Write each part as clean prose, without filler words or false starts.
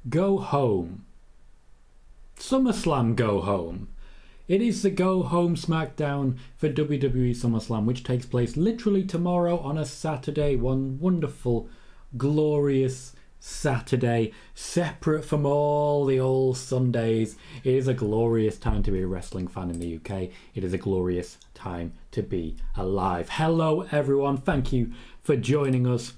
Go home. SummerSlam go home. It is the go home Smackdown for WWE Summerslam, which takes place literally tomorrow on a Saturday. One wonderful, glorious Saturday, separate from all the old Sundays. It is a glorious time to be a wrestling fan in the UK. It is a glorious time to be alive. Hello everyone, thank you for joining us.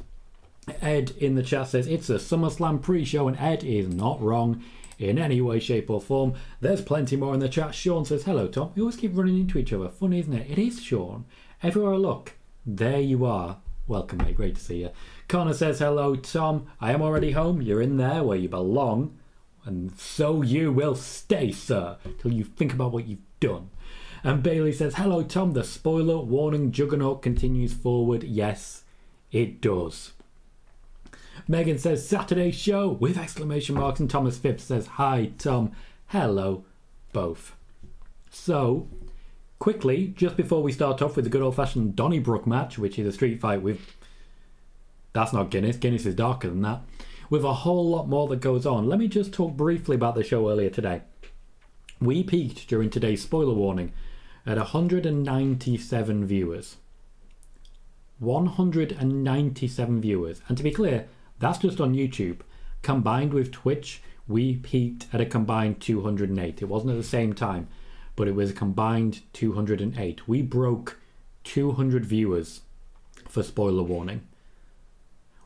Ed in the chat says it's a SummerSlam pre-show, and Ed is not wrong in any way, shape or form. There's plenty more in the chat. Sean says hello Tom. We always keep running into each other. Funny, isn't it? It is Sean. Everywhere I look, there you are. Welcome mate, great to see you. Connor says hello Tom. I am already home. You're in there where you belong, and so you will stay, sir, till you think about what you've done. And Bailey says hello Tom. The spoiler warning juggernaut continues forward. Yes, it does. Megan says Saturday show with exclamation marks, and Thomas Phipps says hi Tom. Hello both. So quickly, just before we start off with the good old-fashioned Donnybrook match, which is a street fight with, that's not Guinness, Guinness is darker than that, with a whole lot more that goes on, let me just talk briefly about the show earlier today. We peaked during today's spoiler warning at 197 viewers. 197 viewers, and to be clear, that's just on YouTube. Combined with Twitch, we peaked at a combined 208. It wasn't at the same time, but it was a combined 208. We broke 200 viewers for spoiler warning.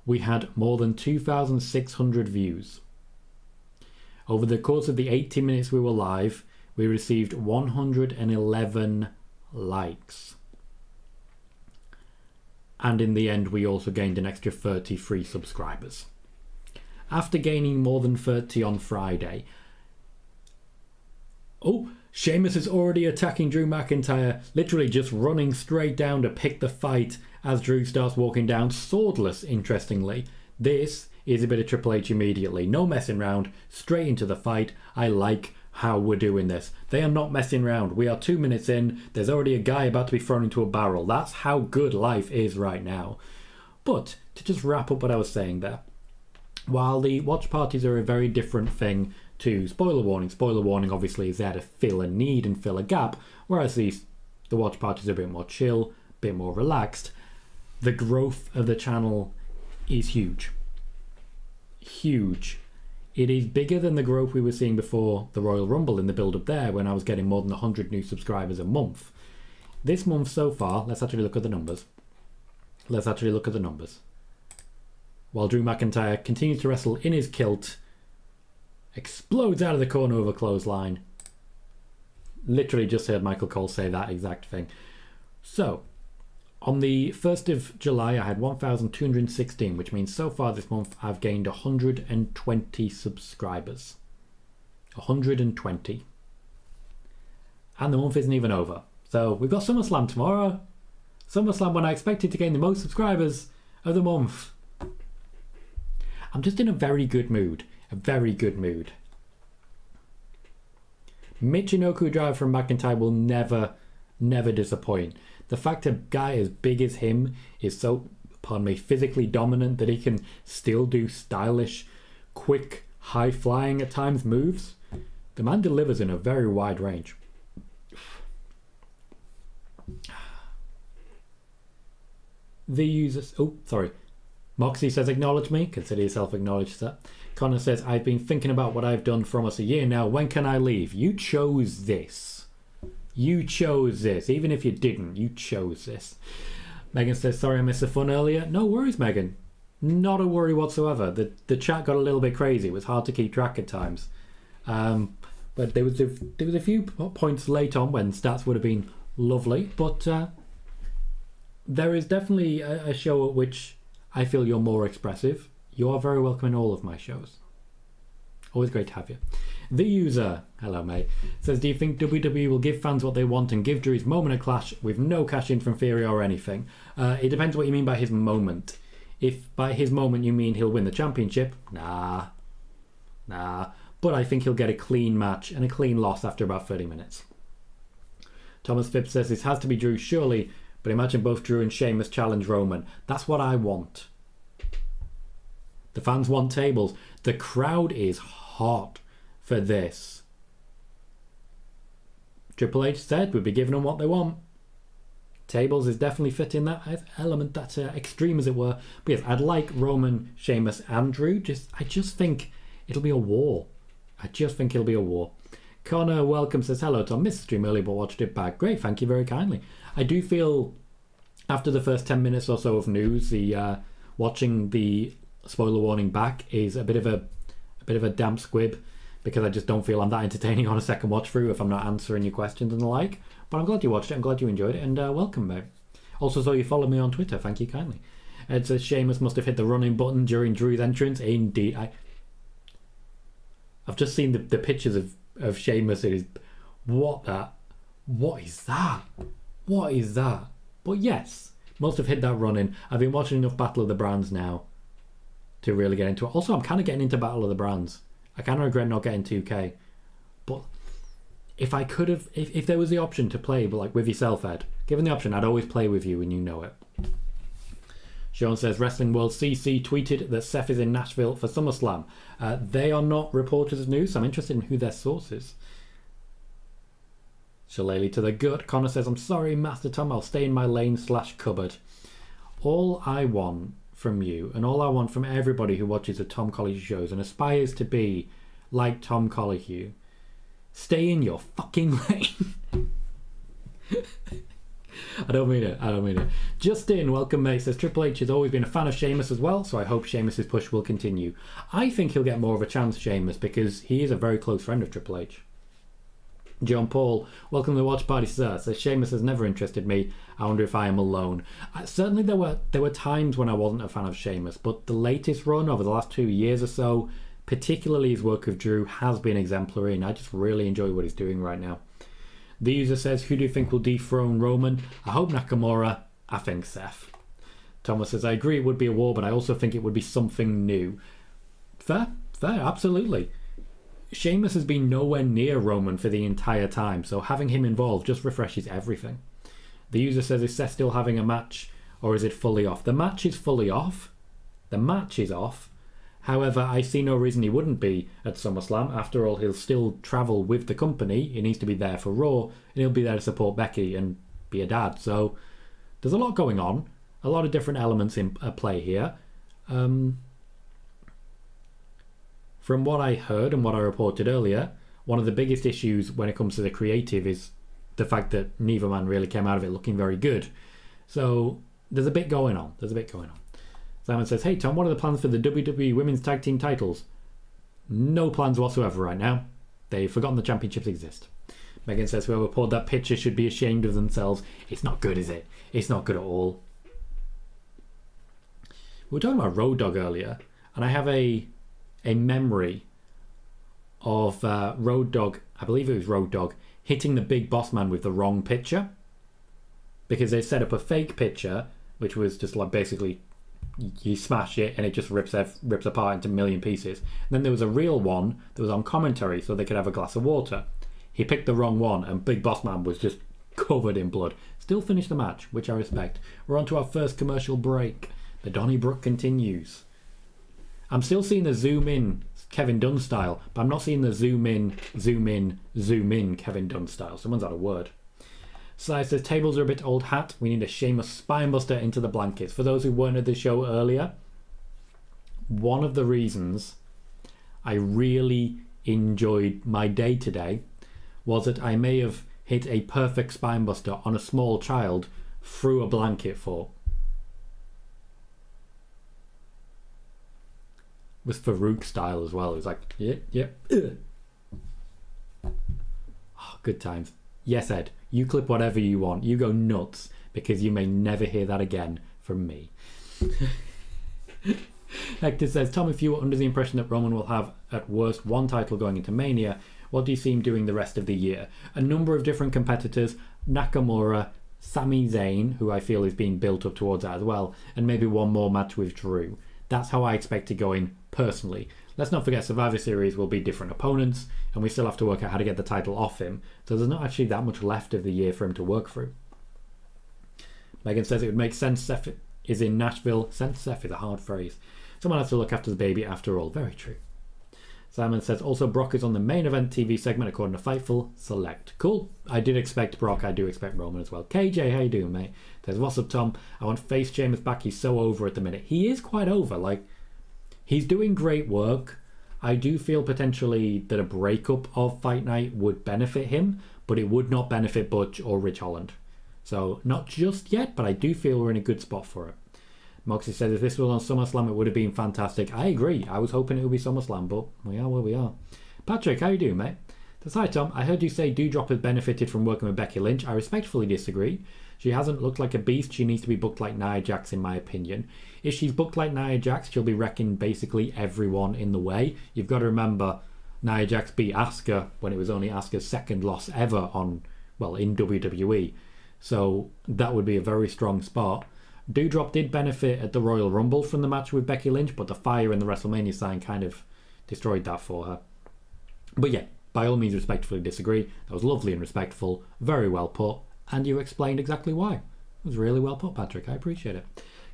We had more than 2,600 views. Over the course of the 80 minutes we were live, we received 111 likes. And in the end, we also gained an extra 30 free subscribers. After gaining more than 30 on Friday... Oh, Sheamus is already attacking Drew McIntyre, literally just running straight down to pick the fight as Drew starts walking down, swordless, interestingly. This is a bit of Triple H immediately. No messing around, straight into the fight. I like how we're doing this. They are not messing around. We are 2 minutes in. There's already a guy about to be thrown into a barrel. That's how good life is right now. But to just wrap up what I was saying there, while the watch parties are a very different thing to spoiler warning obviously is there to fill a need and fill a gap, whereas the watch parties are a bit more chill, a bit more relaxed. The growth of the channel is huge. Huge. It is bigger than the growth we were seeing before the Royal Rumble in the build-up there, when I was getting more than 100 new subscribers a month. This month so far, let's actually look at the numbers. While Drew McIntyre continues to wrestle in his kilt, explodes out of the corner of a clothesline. Literally just heard Michael Cole say that exact thing. So, on the 1st of July, I had 1,216, which means so far this month I've gained 120 subscribers. 120. And the month isn't even over. So we've got SummerSlam tomorrow. SummerSlam when I expected to gain the most subscribers of the month. I'm just in a very good mood. A very good mood. Michinoku drive from McIntyre will never disappoint. The fact a guy as big as him is so, pardon me, physically dominant that he can still do stylish, quick, high-flying at times moves, the man delivers in a very wide range. The users... Oh, sorry. Moxie says, acknowledge me. Consider yourself acknowledged, sir. Connor says, I've been thinking about what I've done for almost a year now. When can I leave? You chose this. You chose this. Even if you didn't, you chose this. Megan says, sorry I missed the fun earlier. No worries, Megan. Not a worry whatsoever. The chat got a little bit crazy. It was hard to keep track at times. But there was a few points late on when stats would have been lovely. But there is definitely a show at which I feel you're more expressive. You are very welcome in all of my shows. Always great to have you. The user, hello mate, says, do you think WWE will give fans what they want and give Drew his moment of clash with no cash in from Theory or anything? It depends what you mean by his moment. If by his moment you mean he'll win the championship, nah. But I think he'll get a clean match and a clean loss after about 30 minutes. Thomas Phipps says, this has to be Drew surely, but imagine both Drew and Sheamus challenge Roman. That's what I want. The fans want tables. The crowd is hot for this. Triple H said we'd be giving them what they want. Tables is definitely fitting that element, that extreme as it were. But yes, I'd like Roman, Sheamus and Drew. I just think it'll be a war. Connor Welcome says, hello Tom, missed the stream early but watched it back. Great, thank you very kindly. I do feel after the first 10 minutes or so of news, the watching the spoiler warning back is a bit of a damp squib, because I just don't feel I'm that entertaining on a second watch through if I'm not answering your questions and the like. But I'm glad you watched it. I'm glad you enjoyed it, and welcome, mate. Also, so you follow me on Twitter. Thank you kindly. Ed says Sheamus must have hit the running button during Drew's entrance. Indeed, I've just seen the pictures of Sheamus. It is what is that? But yes, must have hit that running. I've been watching enough Battle of the Brands now to really get into it. Also, I'm kind of getting into Battle of the Brands. I kind of regret not getting 2K, but if I could have, if there was the option to play, but like with yourself, Ed, given the option, I'd always play with you, and you know it. Sean says Wrestling World CC tweeted that Seth is in Nashville for SummerSlam. They are not reporters of news, so I'm interested in who their source is. Shillelagh to the gut. Connor says, I'm sorry, Master Tom, I'll stay in my lane / cupboard. All I want from you, and all I want from everybody who watches the Tom Colohue shows and aspires to be like Tom Colohue, stay in your fucking lane. I don't mean it. Justin, welcome mate, says Triple H has always been a fan of Sheamus as well, so I hope Sheamus's push will continue. I think he'll get more of a chance, Sheamus, because he is a very close friend of Triple H. John Paul, welcome to the watch party, sir. Says Sheamus has never interested me. I wonder if I am alone. Certainly there were times when I wasn't a fan of Sheamus, but the latest run over the last 2 years or so, particularly his work with Drew, has been exemplary, and I just really enjoy what he's doing right now. The user says, who do you think will dethrone Roman? I hope Nakamura. I think Seth. Thomas says, I agree it would be a war, but I also think it would be something new. Fair, absolutely. Sheamus has been nowhere near Roman for the entire time, so having him involved just refreshes everything. The user says, is Seth still having a match, or is it fully off? The match is fully off. The match is off. However, I see no reason he wouldn't be at SummerSlam. After all, he'll still travel with the company. He needs to be there for Raw, and he'll be there to support Becky and be a dad. So there's a lot going on, a lot of different elements in play here. From what I heard and what I reported earlier, one of the biggest issues when it comes to the creative is the fact that neither man really came out of it looking very good. So there's a bit going on. Simon says, hey Tom, what are the plans for the WWE Women's Tag Team titles? No plans whatsoever right now. They've forgotten the championships exist. Megan says, whoever pulled that picture should be ashamed of themselves. It's not good, is it? It's not good at all. We were talking about Road Dogg earlier, and I have a memory of Road Dogg, I believe it was Road Dogg, hitting the Big Boss Man with the wrong picture, because they set up a fake picture which was just like basically you smash it and it just rips apart into a million pieces. And then there was a real one that was on commentary so they could have a glass of water. He picked the wrong one and Big Boss Man was just covered in blood. Still finished the match, which I respect. We're on to our first commercial break. The Donnybrook continues. I'm still seeing the zoom in Kevin Dunn style, but I'm not seeing the zoom in Kevin Dunn style. Someone's had a word. Sai says, tables are a bit old hat. We need a Sheamus spinebuster into the blankets. For those who weren't at the show earlier, one of the reasons I really enjoyed my day today was that I may have hit a perfect spinebuster on a small child through a blanket fort. It was Farouk style as well. It was like, yep. Oh, good times. Yes, Ed, you clip whatever you want. You go nuts, because you may never hear that again from me. Hector says, Tom, if you were under the impression that Roman will have at worst one title going into Mania, what do you see him doing the rest of the year? A number of different competitors, Nakamura, Sami Zayn, who I feel is being built up towards that as well, and maybe one more match with Drew. That's how I expect it going personally. Let's not forget Survivor Series will be different opponents, and we still have to work out how to get the title off him, so there's not actually that much left of the year for him to work through. Megan says it would make sense Seth is in Nashville. Sense Seth is a hard phrase. Someone has to look after the baby after all. Very true. Simon says, also Brock is on the main event TV segment according to Fightful Select. Cool. I did expect Brock. I do expect Roman as well. KJ, how you doing, mate? Says, what's up, Tom? I want face Sheamus back. He's so over at the minute. He is quite over. Like, he's doing great work. I do feel potentially that a breakup of Fight Night would benefit him, but it would not benefit Butch or Rich Holland. So, not just yet, but I do feel we're in a good spot for it. Moxie says, if this was on SummerSlam, it would have been fantastic. I agree. I was hoping it would be SummerSlam, but we are where we are. Patrick, how you doing, mate? Says, hi, Tom. I heard you say Doudrop has benefited from working with Becky Lynch. I respectfully disagree. She hasn't looked like a beast. She needs to be booked like Nia Jax, in my opinion. If she's booked like Nia Jax, she'll be wrecking basically everyone in the way. You've got to remember, Nia Jax beat Asuka when it was only Asuka's second loss ever in WWE. So that would be a very strong spot. Doudrop did benefit at the Royal Rumble from the match with Becky Lynch, but the fire in the WrestleMania sign kind of destroyed that for her. But yeah, by all means, respectfully disagree. That was lovely and respectful, very well put, and you explained exactly why. It was really well put, Patrick. I appreciate it.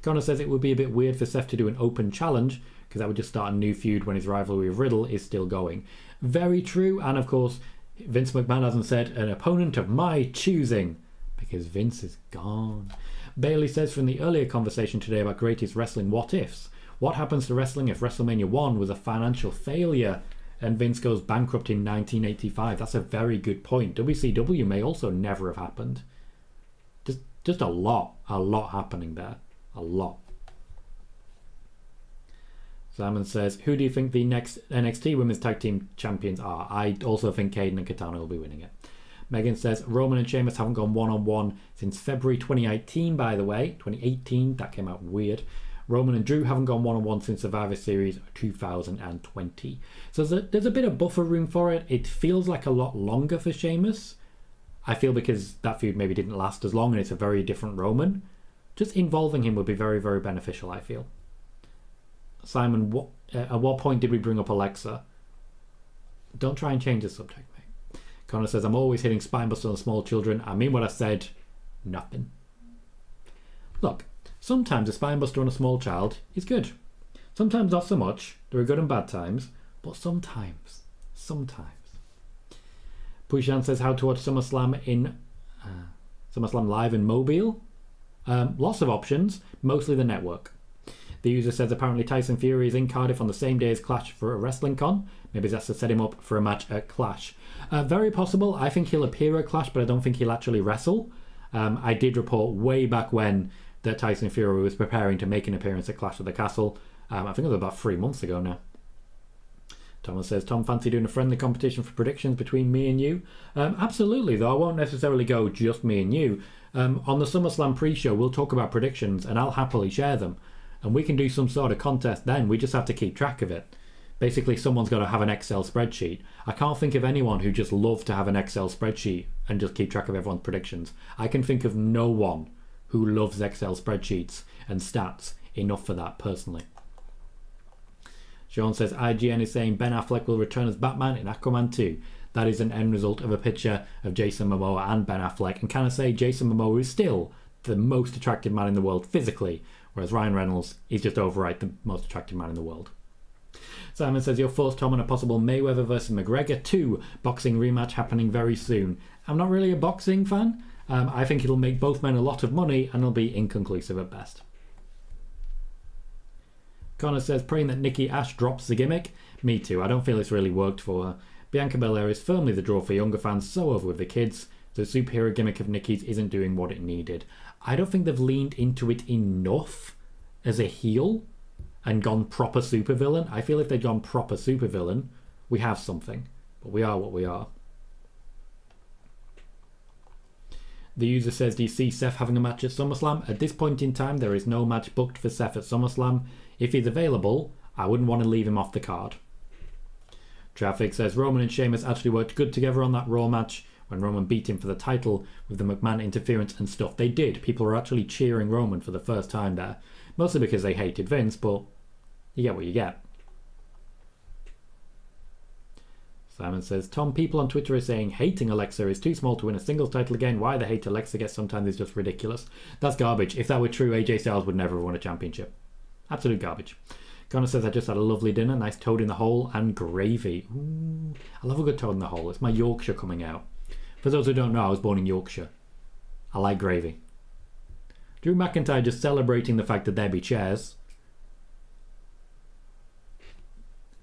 Connor says it would be a bit weird for Seth to do an open challenge, because that would just start a new feud when his rivalry with Riddle is still going. Very true, and of course, Vince McMahon hasn't said an opponent of my choosing, because Vince is gone. Bailey says, from the earlier conversation today about greatest wrestling what ifs, what happens to wrestling if WrestleMania 1 was a financial failure and Vince goes bankrupt in 1985? That's a very good point. WCW may also never have happened. Just a lot happening there. A lot. Simon says, who do you think the next NXT Women's Tag Team Champions are? I also think Caden and Katana will be winning it. Megan says, Roman and Sheamus haven't gone one-on-one since February 2018, by the way. 2018, that came out weird. Roman and Drew haven't gone one-on-one since Survivor Series 2020. So there's a bit of buffer room for it. It feels like a lot longer for Sheamus. I feel because that feud maybe didn't last as long and it's a very different Roman. Just involving him would be very, very beneficial, I feel. Simon, at what point did we bring up Alexa? Don't try and change the subject, mate. Connor says, I'm always hitting spinebuster on small children. I mean what I said. Nothing. Look, sometimes a spinebuster on a small child is good. Sometimes not so much. There are good and bad times. But sometimes. Pushan says, how to watch SummerSlam live in Mobile? Lots of options. Mostly the network. The user says apparently Tyson Fury is in Cardiff on the same day as Clash for a wrestling con. Maybe that's to set him up for a match at Clash. Very possible. I think he'll appear at Clash, but I don't think he'll actually wrestle. I did report way back when that Tyson Fury was preparing to make an appearance at Clash at the Castle. I think it was about 3 months ago now. Thomas says, Tom, fancy doing a friendly competition for predictions between me and you? Absolutely, though I won't necessarily go just me and you. On the SummerSlam pre-show, we'll talk about predictions and I'll happily share them. And we can do some sort of contest then. We just have to keep track of it. Basically, someone's got to have an Excel spreadsheet. I can't think of anyone who just loves to have an Excel spreadsheet and just keep track of everyone's predictions. I can think of no one who loves Excel spreadsheets and stats enough for that, personally. Sean says, IGN is saying Ben Affleck will return as Batman in Aquaman 2. That is an end result of a picture of Jason Momoa and Ben Affleck. And can I say, Jason Momoa is still the most attractive man in the world physically, whereas Ryan Reynolds is just overright the most attractive man in the world. Simon says, your thoughts, Tom, on a possible Mayweather versus McGregor 2 boxing rematch happening very soon. I'm not really a boxing fan. I think it'll make both men a lot of money and it'll be inconclusive at best. Connor says, praying that Nikki Ash drops the gimmick. Me too. I don't feel it's really worked for her. Bianca Belair is firmly the draw for younger fans, so over with the kids. The superhero gimmick of Nikki's isn't doing what it needed. I don't think they've leaned into it enough as a heel and gone proper supervillain. I feel if they'd gone proper supervillain, we have something. But we are what we are. The user says, do you see Seth having a match at SummerSlam? At this point in time, there is no match booked for Seth at SummerSlam. If he's available, I wouldn't want to leave him off the card. Traffic says, Roman and Sheamus actually worked good together on that Raw match when Roman beat him for the title with the McMahon interference and stuff. They did. People were actually cheering Roman for the first time there. Mostly because they hated Vince, but you get what you get. Simon says, Tom, people on Twitter are saying hating Alexa is too small to win a singles title again. Why the hate Alexa gets sometimes is just ridiculous. That's garbage. If that were true, AJ Styles would never have won a championship. Absolute garbage. Connor says, I just had a lovely dinner, nice toad in the hole and gravy. Ooh, I love a good toad in the hole. It's my Yorkshire coming out. For those who don't know, I was born in Yorkshire. I like gravy. Drew McIntyre just celebrating the fact that there be chairs.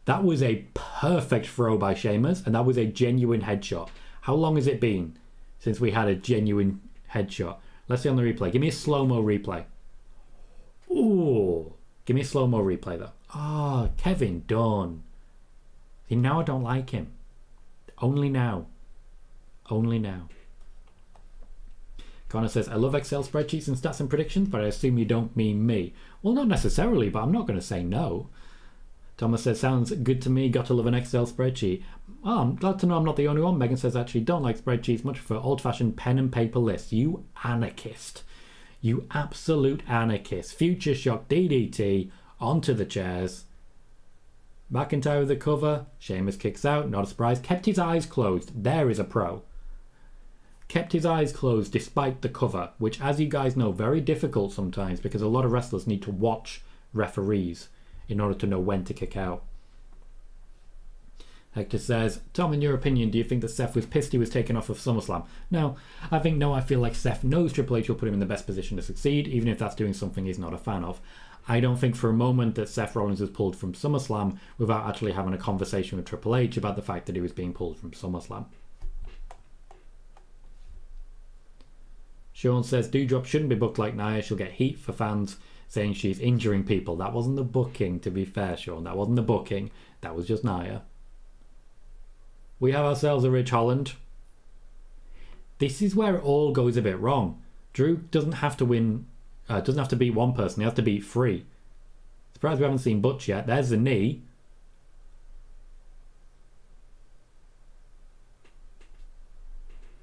That was a perfect throw by Sheamus, and that was a genuine headshot. How long has it been since we had a genuine headshot? Let's see on the replay. Give me a slow-mo replay. Ooh. Give me a slow-mo replay, though. Ah, Kevin Dunn. See, now I don't like him. Only now. Only now. Connor says, I love Excel spreadsheets and stats and predictions, but I assume you don't mean me. Well, not necessarily, but I'm not going to say no. Thomas says, sounds good to me. Got to love an Excel spreadsheet. Oh, I'm glad to know I'm not the only one. Megan says, actually don't like spreadsheets, much for old-fashioned pen and paper lists. You anarchist. You absolute anarchist. Future Shock DDT onto the chairs. McIntyre with the cover. Sheamus kicks out. Not a surprise. Kept his eyes closed. There is a pro. Kept his eyes closed despite the cover, which, as you guys know, very difficult sometimes because a lot of wrestlers need to watch referees in order to know when to kick out. Hector says, Tom, in your opinion, do you think that Seth was pissed he was taken off of SummerSlam? No, I feel like Seth knows Triple H will put him in the best position to succeed, even if that's doing something he's not a fan of. I don't think for a moment that Seth Rollins was pulled from SummerSlam without actually having a conversation with Triple H about the fact that he was being pulled from SummerSlam. Sean says, Doudrop shouldn't be booked like Nia. She'll get heat for fans saying she's injuring people. That wasn't the booking, to be fair, Sean. That wasn't the booking. That was just Nia. We have ourselves a Ridge Holland. This is where it all goes a bit wrong. Drew doesn't have to win, doesn't have to beat one person. He has to beat three. Surprised we haven't seen Butch yet. There's the knee.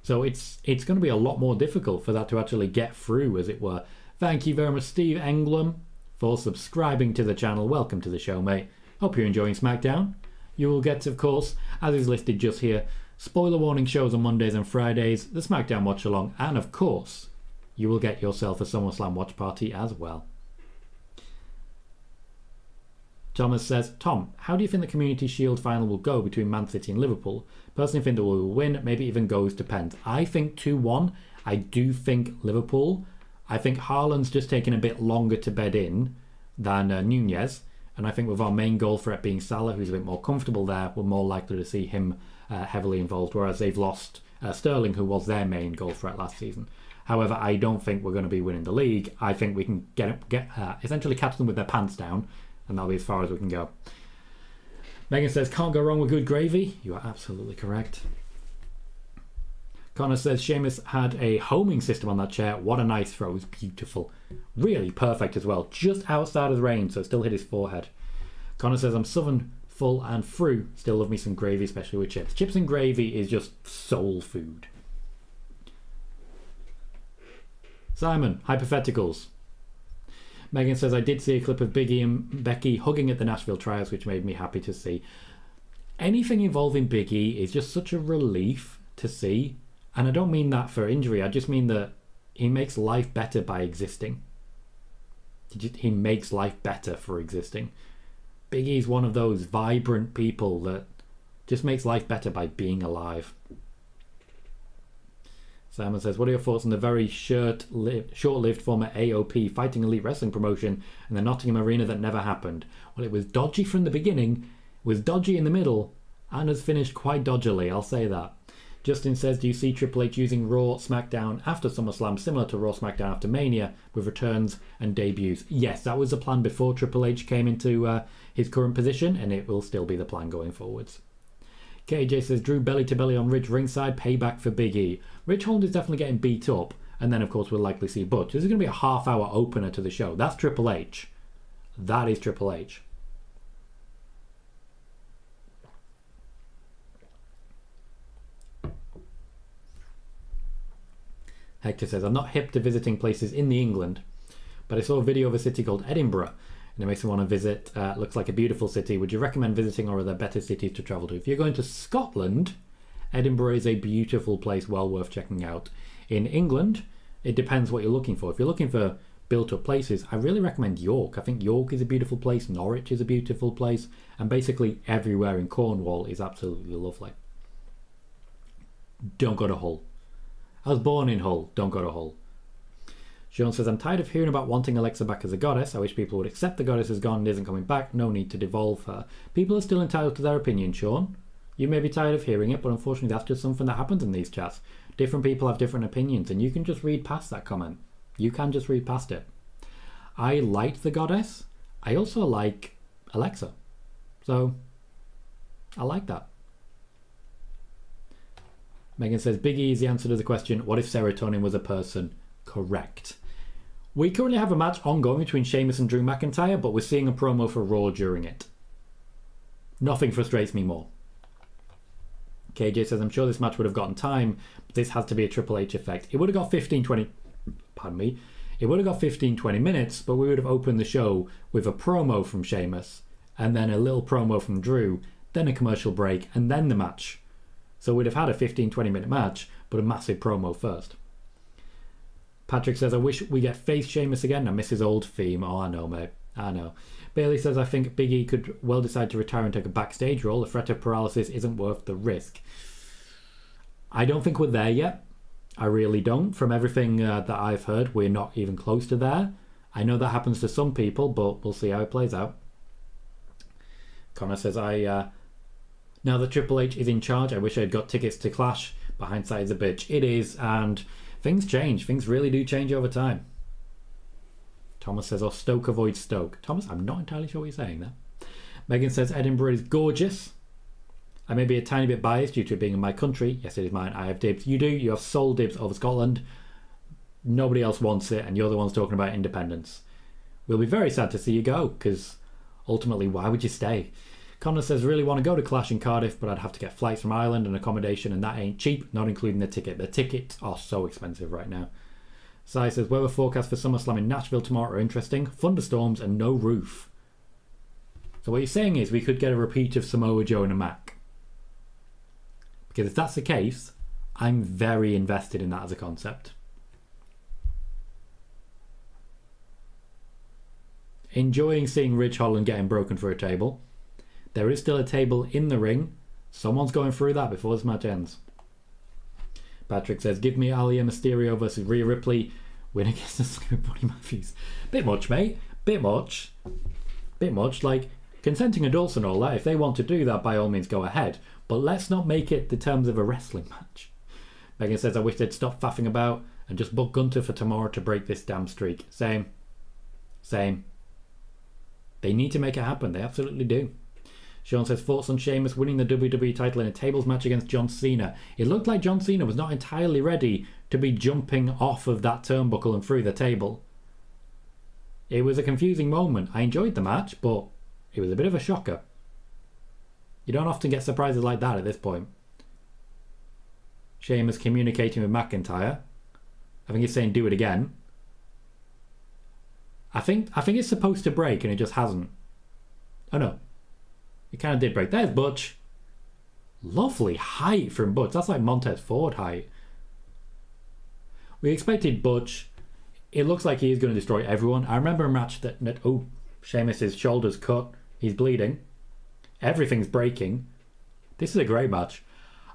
So it's going to be a lot more difficult for that to actually get through, as it were. Thank you very much, Steve Englum, for subscribing to the channel. Welcome to the show, mate. Hope you're enjoying SmackDown. You will get, of course, as is listed just here, spoiler warning shows on Mondays and Fridays, the SmackDown watch along, and of course, you will get yourself a SummerSlam watch party as well. Thomas says, Tom, how do you think the Community Shield final will go between Man City and Liverpool? Personally think that we will win, maybe even goes depends. I think 2-1. I do think Liverpool. I think Haaland's just taken a bit longer to bed in than Nunez. And I think with our main goal threat being Salah, who's a bit more comfortable there, we're more likely to see him heavily involved, whereas they've lost Sterling, who was their main goal threat last season. However, I don't think we're going to be winning the league. I think we can essentially catch them with their pants down, and that'll be as far as we can go. Megan says, can't go wrong with good gravy. You are absolutely correct. Connor says, Sheamus had a homing system on that chair. What a nice throw. It was beautiful. Really perfect as well. Just outside of the range, so it still hit his forehead. Connor says, I'm southern, full and through. Still love me some gravy, especially with chips. Chips and gravy is just soul food. Simon, hypotheticals. Megan says, I did see a clip of Big E and Becky hugging at the Nashville trials, which made me happy to see. Anything involving Big E is just such a relief to see. And I don't mean that for injury. I just mean that he makes life better by existing. He makes life better for existing. Big E's one of those vibrant people that just makes life better by being alive. Simon says, what are your thoughts on the very short-lived former AOP Fighting Elite Wrestling promotion and the Nottingham Arena that never happened? Well, it was dodgy from the beginning, was dodgy in the middle, and has finished quite dodgily, I'll say that. Justin says, do you see Triple H using Raw SmackDown after SummerSlam similar to Raw SmackDown after Mania with returns and debuts? Yes, that was the plan before Triple H came into his current position, and it will still be the plan going forwards. KJ says, Drew belly-to-belly on Ridge ringside, payback for Big E. Ridge Holland is definitely getting beat up, and then, of course, we'll likely see Butch. This is going to be a half-hour opener to the show. That's Triple H. That is Triple H. Hector says, I'm not hip to visiting places in the England, but I saw a video of a city called Edinburgh, and it makes me want to visit. Looks like a beautiful city. Would you recommend visiting, or are there better cities to travel to? If you're going to Scotland, Edinburgh is a beautiful place, well worth checking out. In England, it depends what you're looking for. If you're looking for built-up places, I really recommend York. I think York is a beautiful place, Norwich is a beautiful place, and basically everywhere in Cornwall is absolutely lovely. Don't go to Hull. I was born in Hull, don't go to Hull. Sean says, I'm tired of hearing about wanting Alexa back as a goddess. I wish people would accept the goddess is gone and isn't coming back. No need to devolve her. People are still entitled to their opinion, Sean. You may be tired of hearing it, but unfortunately that's just something that happens in these chats. Different people have different opinions, and you can just read past that comment. You can just read past it. I liked the goddess. I also like Alexa. So, I like that. Megan says, Big E is the answer to the question, what if serotonin was a person? Correct. We currently have a match ongoing between Sheamus and Drew McIntyre, but we're seeing a promo for Raw during it. Nothing frustrates me more. KJ says, I'm sure this match would have gotten time, but this has to be a Triple H effect. It would have got 15-20... Pardon me. It would have got 15-20 minutes, but we would have opened the show with a promo from Sheamus, and then a little promo from Drew, then a commercial break, and then the match. So we'd have had a 15-20 minute match, but a massive promo first. Patrick says, I wish we get face Sheamus again. I miss his old theme. Oh, I know, mate. I know. Bailey says, I think Big E could well decide to retire and take a backstage role. The threat of paralysis isn't worth the risk. I don't think we're there yet. I really don't. From everything that I've heard, we're not even close to there. I know that happens to some people, but we'll see how it plays out. Connor says, now that Triple H is in charge, I wish I had got tickets to Clash. But hindsight is a bitch. It is, and things change. Things really do change over time. Thomas says, Stoke avoids Stoke. Thomas, I'm not entirely sure what you're saying there. Megan says, Edinburgh is gorgeous. I may be a tiny bit biased due to it being in my country. Yes, it is mine. I have dibs. You do. You have sole dibs over Scotland. Nobody else wants it, and you're the ones talking about independence. We'll be very sad to see you go, because ultimately, why would you stay? Connor says, really want to go to Clash in Cardiff, but I'd have to get flights from Ireland and accommodation, and that ain't cheap, not including the ticket. The tickets are so expensive right now. Sai says, weather forecast for SummerSlam in Nashville tomorrow are interesting. Thunderstorms and no roof. So what you're saying is we could get a repeat of Samoa Joe and a Mac. Because if that's the case, I'm very invested in that as a concept. Enjoying seeing Ridge Holland getting broken for a table. There is still a table in the ring. Someone's going through that before this match ends. Patrick says, give me Aliyah Mysterio versus Rhea Ripley. Win against the Slim Buddy Matthews. Bit much, mate. Bit much. Bit much. Like, consenting adults and all that, if they want to do that, by all means go ahead. But let's not make it the terms of a wrestling match. Megan says, I wish they'd stop faffing about and just book Gunter for tomorrow to break this damn streak. Same. They need to make it happen. They absolutely do. Sean says, thoughts on Sheamus winning the WWE title in a tables match against John Cena. It looked like John Cena was not entirely ready to be jumping off of that turnbuckle and through the table. It was a confusing moment. I enjoyed the match, but it was a bit of a shocker. You don't often get surprises like that at this point. Sheamus communicating with McIntyre. I think he's saying do it again. I think it's supposed to break and it just hasn't. Oh no. It kind of did break. There's Butch. Lovely height from Butch. That's like Montez Ford height. We expected Butch. It looks like he is going to destroy everyone. I remember a match that Sheamus' shoulder's cut. He's bleeding. Everything's breaking. This is a great match.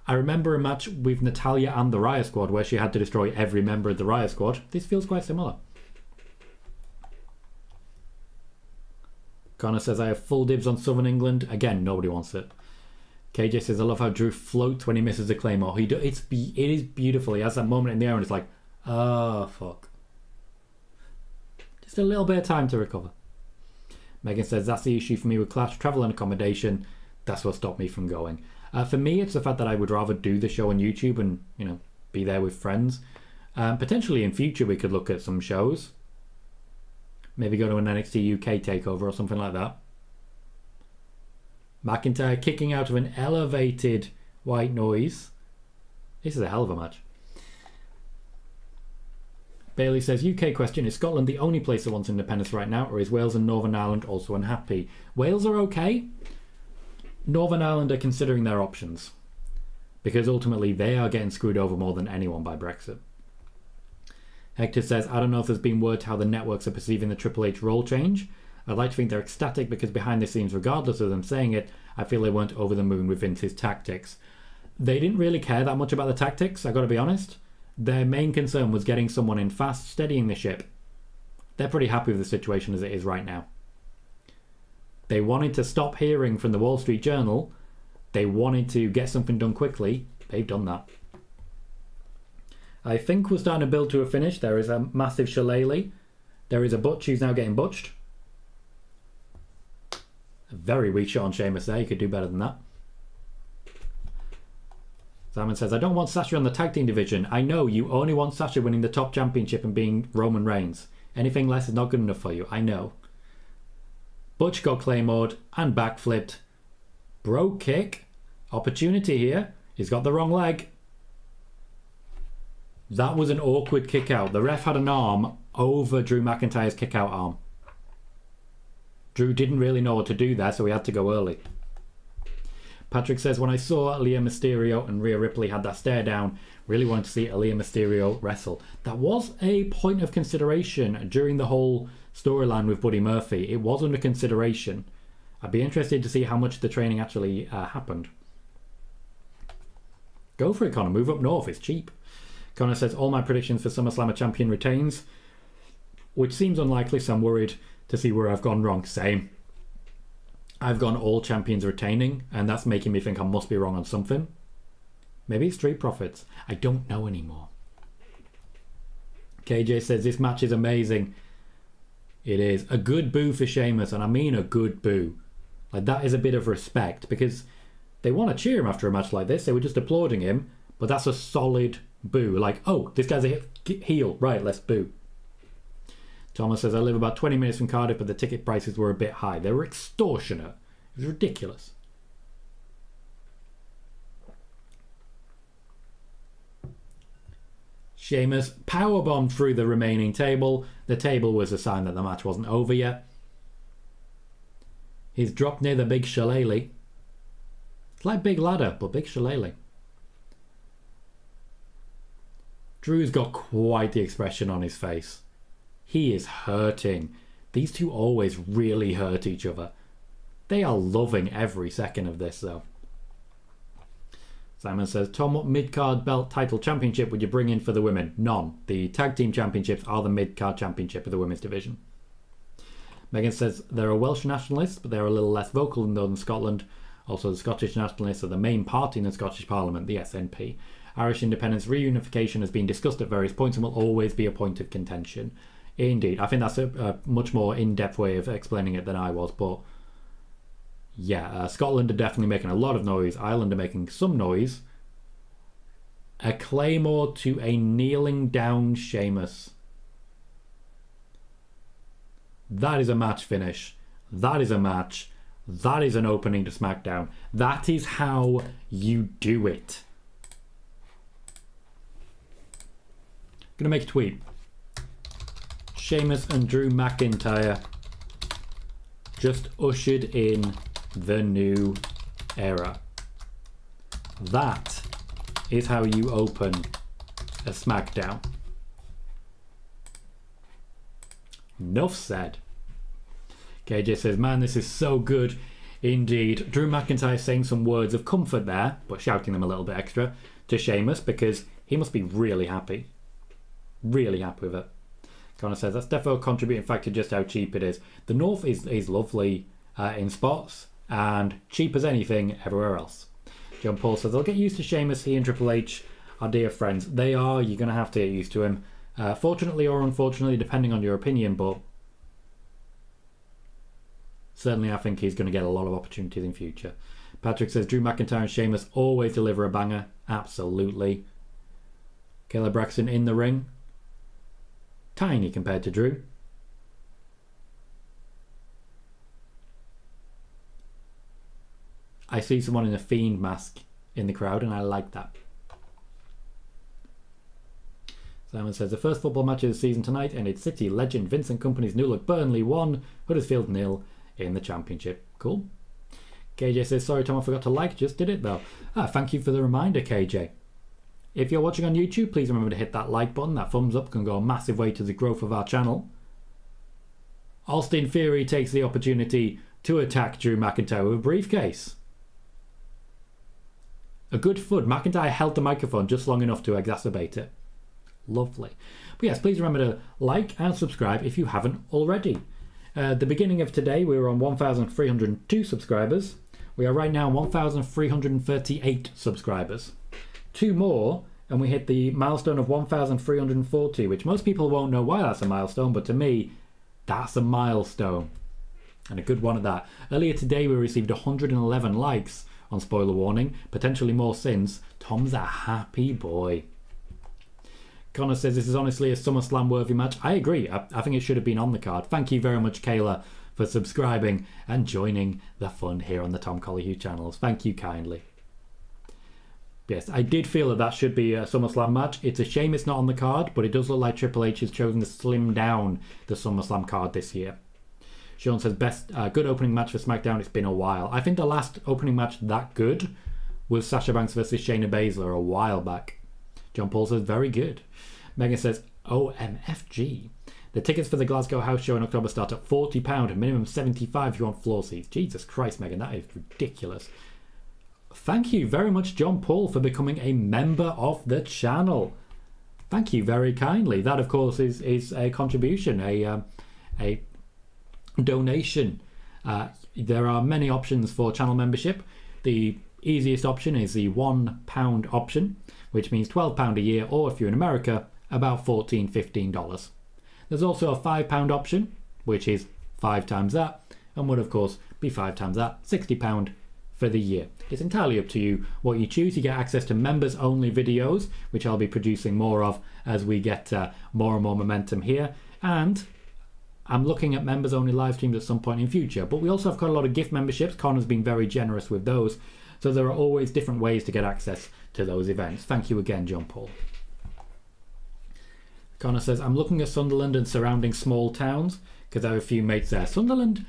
I remember a match with Natalya and the Riot Squad where she had to destroy every member of the Riot Squad. This feels quite similar. Connor says, I have full dibs on Southern England. Again, nobody wants it. KJ says, I love how Drew floats when he misses a Claymore. It is beautiful. He has that moment in the air and it's like, oh, fuck. Just a little bit of time to recover. Megan says, that's the issue for me with Clash. Travel and accommodation. That's what stopped me from going. For me, it's the fact that I would rather do the show on YouTube and, be there with friends. Potentially in future, we could look at some shows. Maybe go to an NXT UK takeover or something like that. McIntyre kicking out of an elevated white noise. This is a hell of a match. Bailey says, UK question, is Scotland the only place that wants independence right now, or is Wales and Northern Ireland also unhappy? Wales are okay. Northern Ireland are considering their options. Because ultimately they are getting screwed over more than anyone by Brexit. Hector says, I don't know if there's been word to how the networks are perceiving the Triple H role change. I'd like to think they're ecstatic because behind the scenes, regardless of them saying it, I feel they weren't over the moon with Vince's tactics. They didn't really care that much about the tactics, I gotta be honest. Their main concern was getting someone in fast, steadying the ship. They're pretty happy with the situation as it is right now. They wanted to stop hearing from the Wall Street Journal. They wanted to get something done quickly. They've done that. I think we're starting to build to a finish. There is a massive shillelagh. There is a butch who's now getting butched. A very weak shot on Sheamus there. You could do better than that. Simon says, I don't want Sasha on the tag team division. I know you only want Sasha winning the top championship and being Roman Reigns. Anything less is not good enough for you. I know. Butch got claymored and backflipped. Bro kick. Opportunity here. He's got the wrong leg. That was an awkward kick out. The ref had an arm over Drew McIntyre's kick out arm. Drew didn't really know what to do there, so he had to go early. Patrick says, when I saw Aliyah Mysterio and Rhea Ripley had that stare down, really wanted to see Aliyah Mysterio wrestle. That was a point of consideration during the whole storyline with Buddy Murphy. It was under consideration. I'd be interested to see how much the training actually happened. Go for it, Connor. Move up north. It's cheap. Connor says, all my predictions for SummerSlam, a champion retains, which seems unlikely, so I'm worried to see where I've gone wrong. Same. I've gone all champions retaining, and that's making me think I must be wrong on something. Maybe it's Street Profits. I don't know anymore. KJ says, this match is amazing. It is. A good boo for Sheamus, and I mean a good boo. Like, that is a bit of respect, because they want to cheer him after a match like this. They were just applauding him, but that's a solid boo. Like, oh, this guy's a heel. Right, let's boo. Thomas says, I live about 20 minutes from Cardiff, but the ticket prices were a bit high. They were extortionate. It was ridiculous. Sheamus powerbombed through the remaining table. The table was a sign that the match wasn't over yet. He's dropped near the big shillelagh. It's like Big Ladder, but big shillelagh. Drew's got quite the expression on his face. He is hurting. These two always really hurt each other. They are loving every second of this, though. Simon says, Tom, what mid-card belt title championship would you bring in for the women? None. The tag team championships are the mid-card championship of the women's division. Megan says, they're a Welsh nationalists, but they're a little less vocal in Northern Scotland. Also, the Scottish nationalists are the main party in the Scottish Parliament, the SNP. Irish independence reunification has been discussed at various points and will always be a point of contention. Indeed. I think that's a much more in-depth way of explaining it than I was, but yeah, Scotland are definitely making a lot of noise. Ireland are making some noise. A claymore to a kneeling down Sheamus. That is a match finish. That is a match. That is an opening to SmackDown. That is how you do it. Gonna make a tweet. Sheamus and Drew McIntyre just ushered in the new era. That is how you open a SmackDown. Enough said. KJ says, man, this is so good indeed. Drew McIntyre saying some words of comfort there, but shouting them a little bit extra to Sheamus because he must be really happy. Really happy with it. Connor says, that's definitely a contributing factor just how cheap it is. The North is lovely in spots and cheap as anything everywhere else. John Paul says, I'll get used to Sheamus. He and Triple H are dear friends. They are. You're going to have to get used to him. Fortunately or unfortunately, depending on your opinion, but certainly I think he's going to get a lot of opportunities in future. Patrick says, Drew McIntyre and Sheamus always deliver a banger. Absolutely. Kayla Braxton in the ring. Tiny compared to Drew. I see someone in a Fiend mask in the crowd and I like that. Simon says, the first football match of the season tonight ended City legend Vincent Kompany's new look Burnley 1, Huddersfield 0 in the championship. Cool. KJ says, sorry Tom, I forgot to like, just did it though. Thank you for the reminder, KJ. If you're watching on YouTube, please remember to hit that like button. That thumbs up can go a massive way to the growth of our channel. Austin Theory takes the opportunity to attack Drew McIntyre with a briefcase. A good FUD. McIntyre held the microphone just long enough to exacerbate it. Lovely. But yes, please remember to like and subscribe if you haven't already. At the beginning of today, we were on 1,302 subscribers. We are right now 1,338 subscribers. 2 more, and we hit the milestone of 1,340, which most people won't know why that's a milestone, but to me, that's a milestone. And a good one at that. Earlier today, we received 111 likes on Spoiler Warning, potentially more since. Tom's a happy boy. Connor says this is honestly a SummerSlam worthy match. I agree. I think it should have been on the card. Thank you very much, Kayla, for subscribing and joining the fun here on the Tom Colohue channels. Thank you kindly. Yes, I did feel that should be a SummerSlam match. It's a shame it's not on the card, but it does look like Triple H has chosen to slim down the SummerSlam card this year. Sean says, good opening match for SmackDown. It's been a while. I think the last opening match that good was Sasha Banks versus Shayna Baszler a while back. John Paul says, very good. Megan says, OMFG. The tickets for the Glasgow house show in October start at £40, minimum $75 if you want floor seats. Jesus Christ, Megan, that is ridiculous. Thank you very much, John Paul, for becoming a member of the channel. Thank you very kindly. That, of course, is a contribution, a donation. There are many options for channel membership. The easiest option is the £1 option, which means £12 a year, or if you're in America, about $14, $15. There's also a £5 option, which is 5 times that, and would of course be 5 times that, £60 for the year. It's entirely up to you what you choose. You get access to members only videos, which I'll be producing more of as we get more and more momentum here, and I'm looking at members only live streams at some point in future. But we also have quite a lot of gift memberships. Connor's been very generous with those, so there are always different ways to get access to those events. Thank you again, John Paul. Connor says, I'm looking at Sunderland and surrounding small towns because I have a few mates there. Sunderland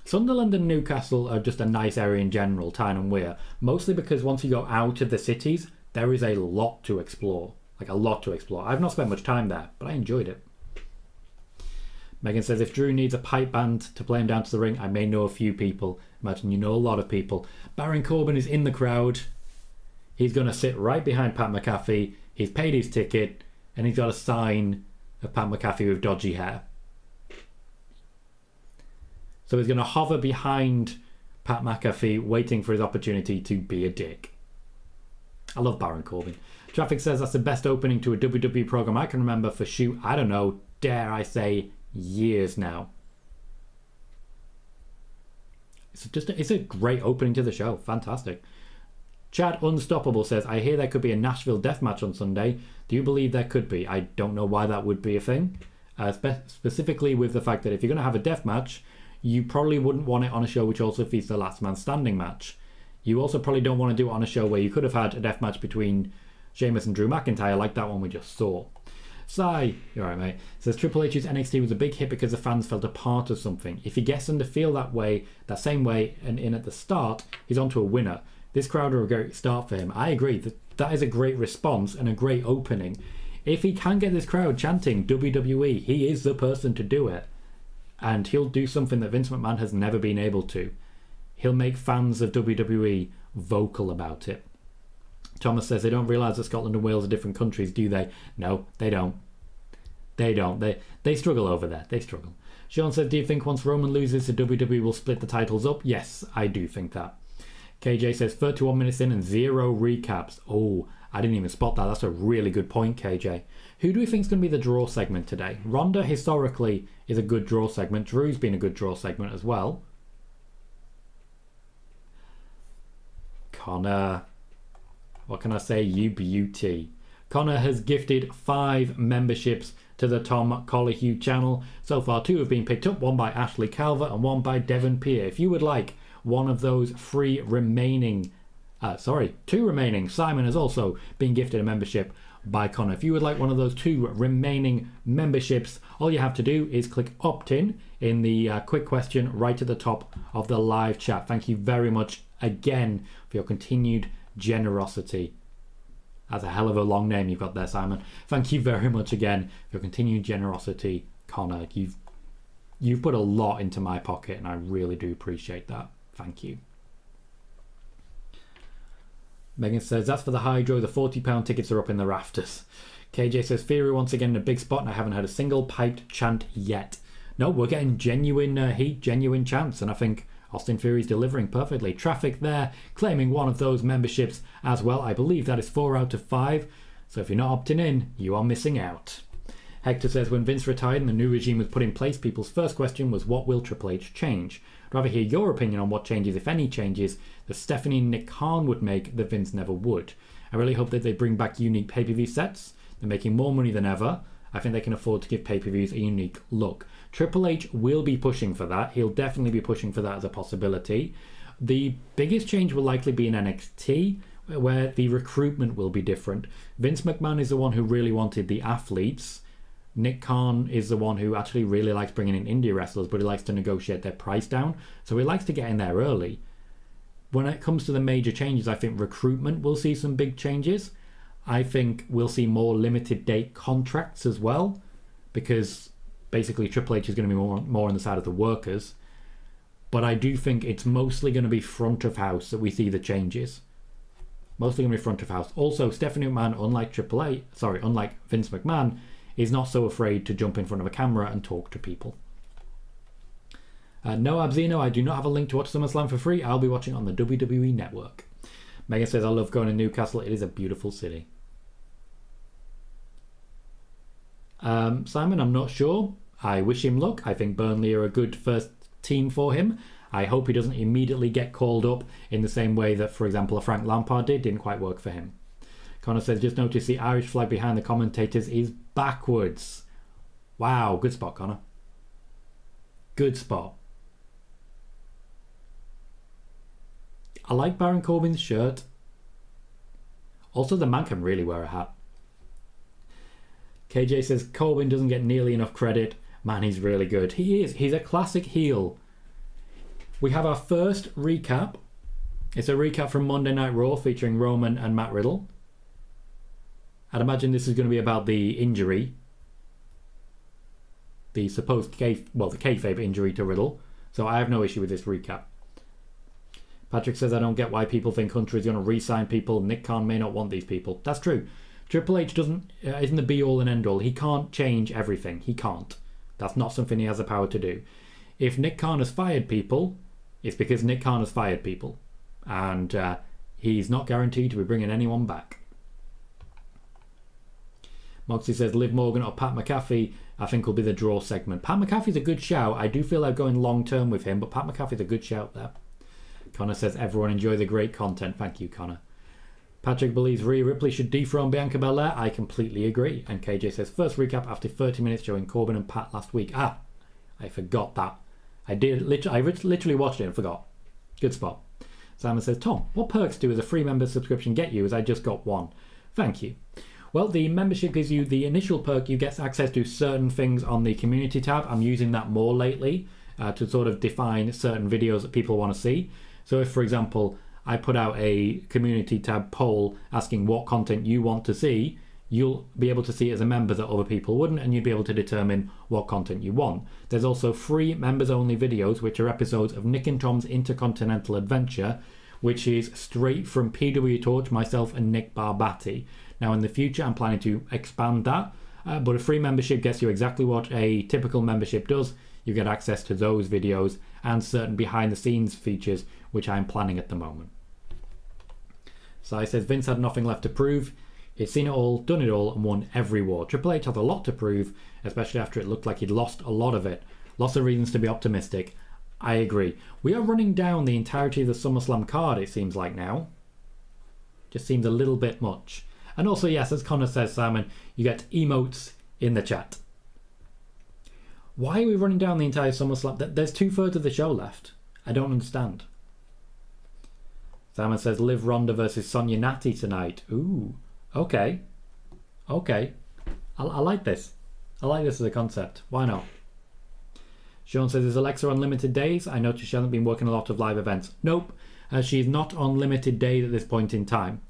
and Newcastle are just a nice area in general, Tyne and Weir. Mostly because once you go out of the cities, there is a lot to explore. Like a lot to explore. I've not spent much time there, but I enjoyed it. Megan says, if Drew needs a pipe band to play him down to the ring, I may know a few people. Imagine you know a lot of people. Baron Corbin is in the crowd. He's going to sit right behind Pat McAfee. He's paid his ticket. And he's got a sign of Pat McAfee with dodgy hair. So he's going to hover behind Pat McAfee, waiting for his opportunity to be a dick. I love Baron Corbin. Traffic says that's the best opening to a WWE program I can remember for shoot, I don't know, dare I say, years now. It's a great opening to the show. Fantastic. Chad Unstoppable says, I hear there could be a Nashville death match on Sunday. Do you believe there could be? I don't know why that would be a thing. Specifically with the fact that if you're going to have a death match, you probably wouldn't want it on a show which also features the last man standing match. You also probably don't want to do it on a show where you could have had a death match between Sheamus and Drew McIntyre like that one we just saw. Sai, you're right, mate, says Triple H's NXT was a big hit because the fans felt a part of something. If he gets them to feel that way, that same way, and in at the start, he's on to a winner. This crowd are a great start for him. I agree. That is a great response and a great opening. If he can get this crowd chanting WWE, he is the person to do it. And he'll do something that Vince McMahon has never been able to. He'll make fans of WWE vocal about it. Thomas says they don't realise that Scotland and Wales are different countries, do they? No, they don't. They don't. They struggle over there. They struggle. Sean says, do you think once Roman loses, the WWE will split the titles up? Yes, I do think that. KJ says 31 minutes in and 0 recaps. Oh, I didn't even spot that. That's a really good point, KJ. Who do we think is going to be the draw segment today? Ronda historically is a good draw segment. Drew's been a good draw segment as well. Connor. What can I say? You beauty. Connor has gifted 5 memberships to the Tom Colohue channel. So far 2 have been picked up. One by Ashley Calvert and one by Devon Peer. If you would like one of those 2 remaining. Simon has also been gifted a membership by Connor. If you would like one of those 2 remaining memberships, all you have to do is click opt-in the quick question right at the top of the live chat. Thank you very much again for your continued generosity. That's a hell of a long name you've got there, Simon. Thank you very much again for your continued generosity, Connor. You've put a lot into my pocket, and I really do appreciate that. Thank you. Megan says, that's for the Hydro. The £40 tickets are up in the rafters. KJ says, Theory once again in a big spot, and I haven't heard a single piped chant yet. No, we're getting genuine heat, genuine chants, and I think Austin Theory's delivering perfectly. Traffic there, claiming one of those memberships as well. I believe that is 4 out of 5. So if you're not opting in, you are missing out. Hector says, when Vince retired and the new regime was put in place, people's first question was, what will Triple H change? I'd rather hear your opinion on what changes, if any changes, that Stephanie and Nick Khan would make that Vince never would. I really hope that they bring back unique pay-per-view sets. They're making more money than ever. I think they can afford to give pay-per-views a unique look. Triple H will be pushing for that. He'll definitely be pushing for that as a possibility. The biggest change will likely be in NXT, where the recruitment will be different. Vince McMahon is the one who really wanted the athletes. Nick Khan is the one who actually really likes bringing in indie wrestlers, but he likes to negotiate their price down. So he likes to get in there early. When it comes to the major changes, I think recruitment will see some big changes. I think we'll see more limited date contracts as well, because basically Triple H is going to be more on the side of the workers. But I do think it's mostly going to be front of house that we see the changes. Mostly going to be front of house. Also, Stephanie McMahon, unlike Vince McMahon, is not so afraid to jump in front of a camera and talk to people. No, Abzino, I do not have a link to watch SummerSlam for free. I'll be watching on the WWE Network. Megan says, I love going to Newcastle. It is a beautiful city. Simon, I'm not sure. I wish him luck. I think Burnley are a good first team for him. I hope he doesn't immediately get called up in the same way that, for example, a Frank Lampard didn't quite work for him. Connor says, just notice the Irish flag behind the commentators is backwards. Wow, good spot, Connor. Good spot. I like Baron Corbin's shirt. Also, the man can really wear a hat. KJ says, Corbin doesn't get nearly enough credit. Man, he's really good. He is. He's a classic heel. We have our first recap. It's a recap from Monday Night Raw featuring Roman and Matt Riddle. I'd imagine this is going to be about the injury. The supposed the kayfabe injury to Riddle. So I have no issue with this recap. Patrick says, I don't get why people think Hunter is going to re-sign people. Nick Khan may not want these people. That's true. Triple H isn't the be-all and end-all. He can't change everything. He can't. That's not something he has the power to do. If Nick Khan has fired people, it's because Nick Khan has fired people. And he's not guaranteed to be bringing anyone back. Moxie says, Liv Morgan or Pat McAfee, I think will be the draw segment. Pat McAfee's a good shout. I do feel like going long-term with him, but Pat McAfee's a good shout there. Connor says, everyone enjoy the great content. Thank you, Connor. Patrick believes Rhea Ripley should dethrone Bianca Belair. I completely agree. And KJ says, first recap after 30 minutes showing Corbin and Pat last week. I forgot that. I literally watched it and forgot. Good spot. Simon says, Tom, what perks do as a free member subscription get you, as I just got one? Thank you. Well, the membership gives you the initial perk. You get access to certain things on the community tab. I'm using that more lately to sort of define certain videos that people want to see. So if, for example, I put out a community tab poll asking what content you want to see, you'll be able to see as a member that other people wouldn't, and you'd be able to determine what content you want. There's also free members-only videos, which are episodes of Nick and Tom's Intercontinental Adventure, which is straight from PW Torch, myself, and Nick Barbatti. Now, in the future, I'm planning to expand that, but a free membership gets you exactly what a typical membership does. You get access to those videos and certain behind-the-scenes features, which I'm planning at the moment. So he says, Vince had nothing left to prove. He's seen it all, done it all, and won every war. Triple H has a lot to prove, especially after it looked like he'd lost a lot of it. Lots of reasons to be optimistic. I agree. We are running down the entirety of the SummerSlam card, it seems like now. Just seems a little bit much. And also, yes, as Connor says, Simon, you get emotes in the chat. Why are we running down the entire SummerSlam? There's 2/3 of the show left. I don't understand. Simon says, Liv Ronda versus Sonya Natty tonight. Ooh, okay. Okay. I like this. I like this as a concept. Why not? Sean says, is Alexa on limited days? I noticed she hasn't been working a lot of live events. Nope. She's not on limited days at this point in time.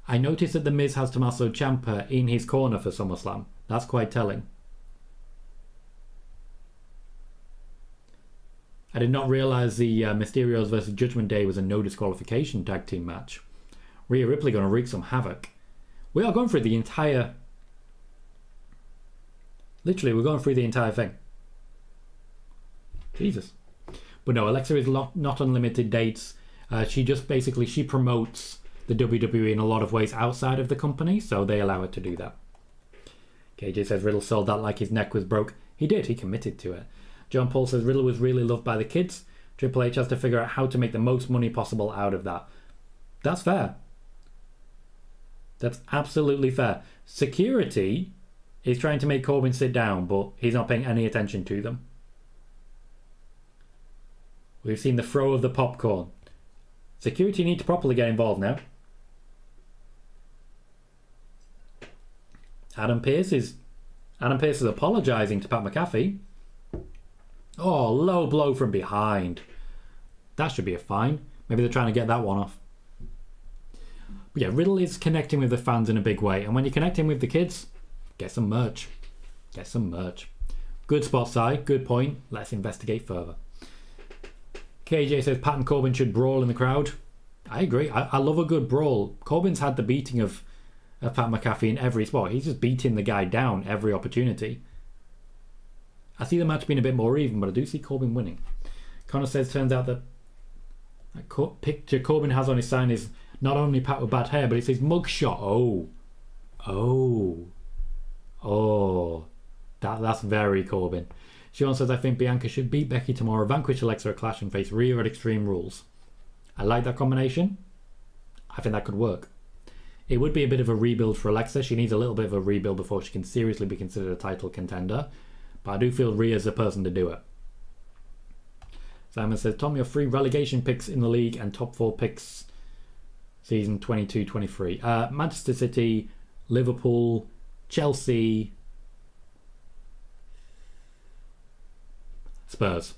I noticed that The Miz has Tommaso Ciampa in his corner for SummerSlam. That's quite telling. I did not realise the Mysterios versus Judgment Day was a no disqualification tag team match. Rhea Ripley going to wreak some havoc. We are going through the entire... Literally, we're going through the entire thing. Jesus. But no, Alexa is not on limited dates. She just basically, she promotes the WWE in a lot of ways outside of the company, so they allow her to do that. KJ says Riddle sold that like his neck was broke. He did, he committed to it. John Paul says Riddle was really loved by the kids. Triple H has to figure out how to make the most money possible out of that. That's fair. That's absolutely fair. Security is trying to make Corbin sit down, but he's not paying any attention to them. We've seen the throw of the popcorn. Security need to properly get involved now. Adam Pearce is apologising to Pat McAfee. Oh, low blow from behind. That should be a fine. Maybe they're trying to get that one off. But yeah, Riddle is connecting with the fans in a big way. And when you're connecting with the kids, get some merch. Get some merch. Good spot, Si. Good point. Let's investigate further. KJ says Pat and Corbin should brawl in the crowd. I agree. I love a good brawl. Corbin's had the beating of Pat McAfee in every spot. He's just beating the guy down every opportunity. I see the match being a bit more even, but I do see Corbin winning. Connor says turns out that picture Corbin has on his sign is not only Pat with bad hair, but it says mugshot. That's very Corbin. Sean says I think Bianca should beat Becky tomorrow, vanquish Alexa at Clash and face Rhea at Extreme Rules. I like that combination. I think that could work. It would be a bit of a rebuild for Alexa. She needs a little bit of a rebuild before she can seriously be considered a title contender. But I do feel Rhea's the person to do it. Simon says, Tom, your 3 relegation picks in the league and top 4 picks season 22-23. Manchester City, Liverpool, Chelsea, Spurs.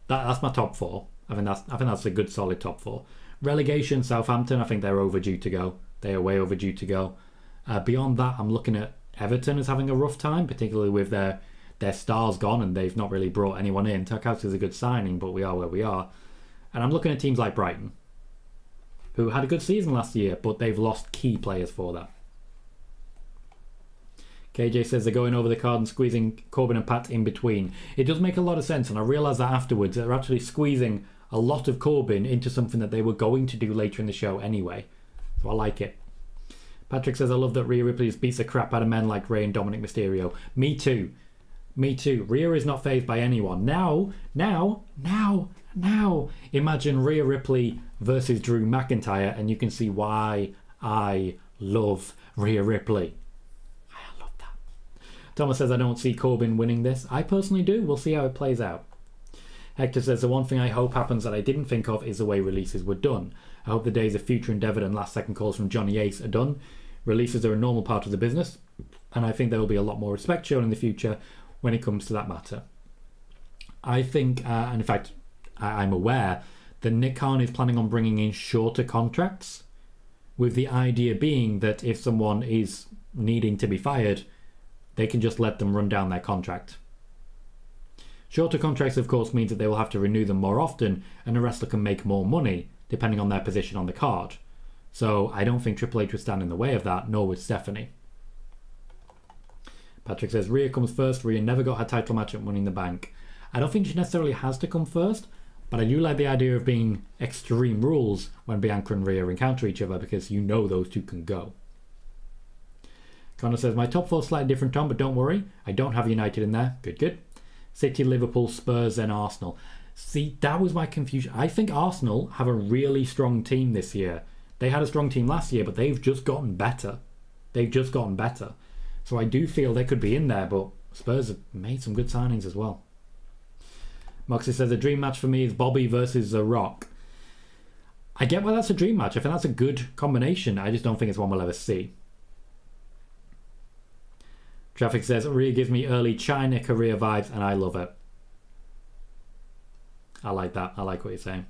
That's my top 4. I think that's a good solid top 4. Relegation, Southampton, I think they're overdue to go. They are way overdue to go. Beyond that, I'm looking at Everton as having a rough time, particularly with their stars gone and they've not really brought anyone in. Tarkowski's a good signing, but we are where we are. And I'm looking at teams like Brighton, who had a good season last year, but they've lost key players for that. KJ says they're going over the card and squeezing Corbin and Pat in between. It does make a lot of sense, and I realised that afterwards. They're actually squeezing a lot of Corbin into something that they were going to do later in the show anyway. So I like it. Patrick says, I love that Rhea Ripley beats the crap out of men like Rey and Dominic Mysterio. Me too. Rhea is not fazed by anyone. Now, imagine Rhea Ripley versus Drew McIntyre, and you can see why I love Rhea Ripley. I love that. Thomas says, I don't see Corbin winning this. I personally do. We'll see how it plays out. Hector says, the one thing I hope happens that I didn't think of is the way releases were done. I hope the days of future endeavoured and last second calls from Johnny Ace are done. Releases are a normal part of the business, and I think there will be a lot more respect shown in the future when it comes to that matter. I think, and in fact, I'm aware that Nick Khan is planning on bringing in shorter contracts, with the idea being that if someone is needing to be fired, they can just let them run down their contract. Shorter contracts, of course, means that they will have to renew them more often, and a wrestler can make more money, depending on their position on the card. So I don't think Triple H would stand in the way of that, nor would Stephanie. Patrick says, Rhea comes first. Rhea never got her title match at Money in the Bank. I don't think she necessarily has to come first, but I do like the idea of being Extreme Rules when Bianca and Rhea encounter each other, because you know those two can go. Connor says, my top 4 slightly different, Tom, but don't worry. I don't have United in there. Good. City, Liverpool, Spurs, and Arsenal. See, that was my confusion. I think Arsenal have a really strong team this year. They had a strong team last year, but they've just gotten better. So I do feel they could be in there, but Spurs have made some good signings as well. Moxie says, a dream match for me is Bobby versus The Rock. I get why that's a dream match. I think that's a good combination. I just don't think it's one we'll ever see. Traffic says, Rhea gives me early China career vibes, and I love it. I like that. I like what you're saying.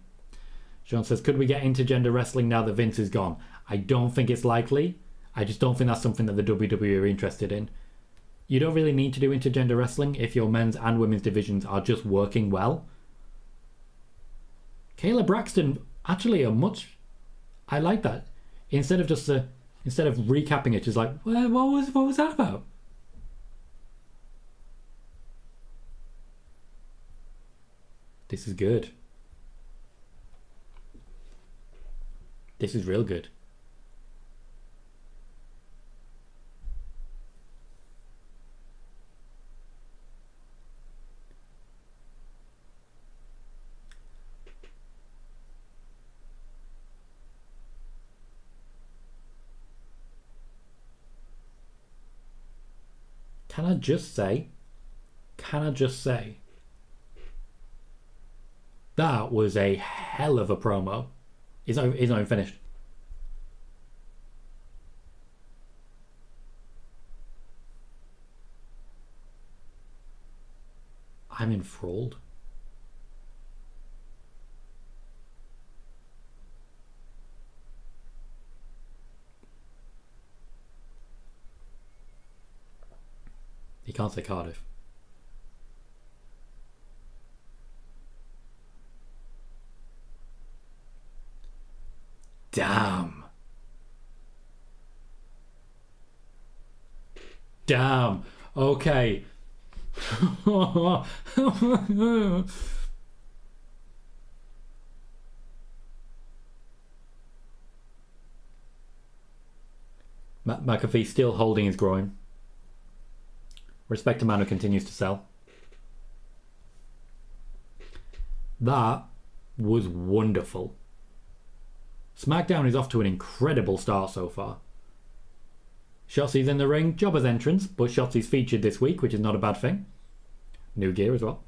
Sean says, could we get intergender wrestling now that Vince is gone? I don't think it's likely. I just don't think that's something that the WWE are interested in. You don't really need to do intergender wrestling if your men's and women's divisions are just working well. Kayla Braxton, actually I like that. Instead of recapping it, just like, well, what was that about? This is good. This is real good. Can I just say, that was a hell of a promo. It's not even finished. I'm enthralled. You can't say Cardiff. Damn. Okay. McAfee still holding his groin. Respect a man who continues to sell. That was wonderful. SmackDown is off to an incredible start so far. Shotzi's in the ring, Jobber's entrance, but Shotzi's featured this week, which is not a bad thing. New gear as well.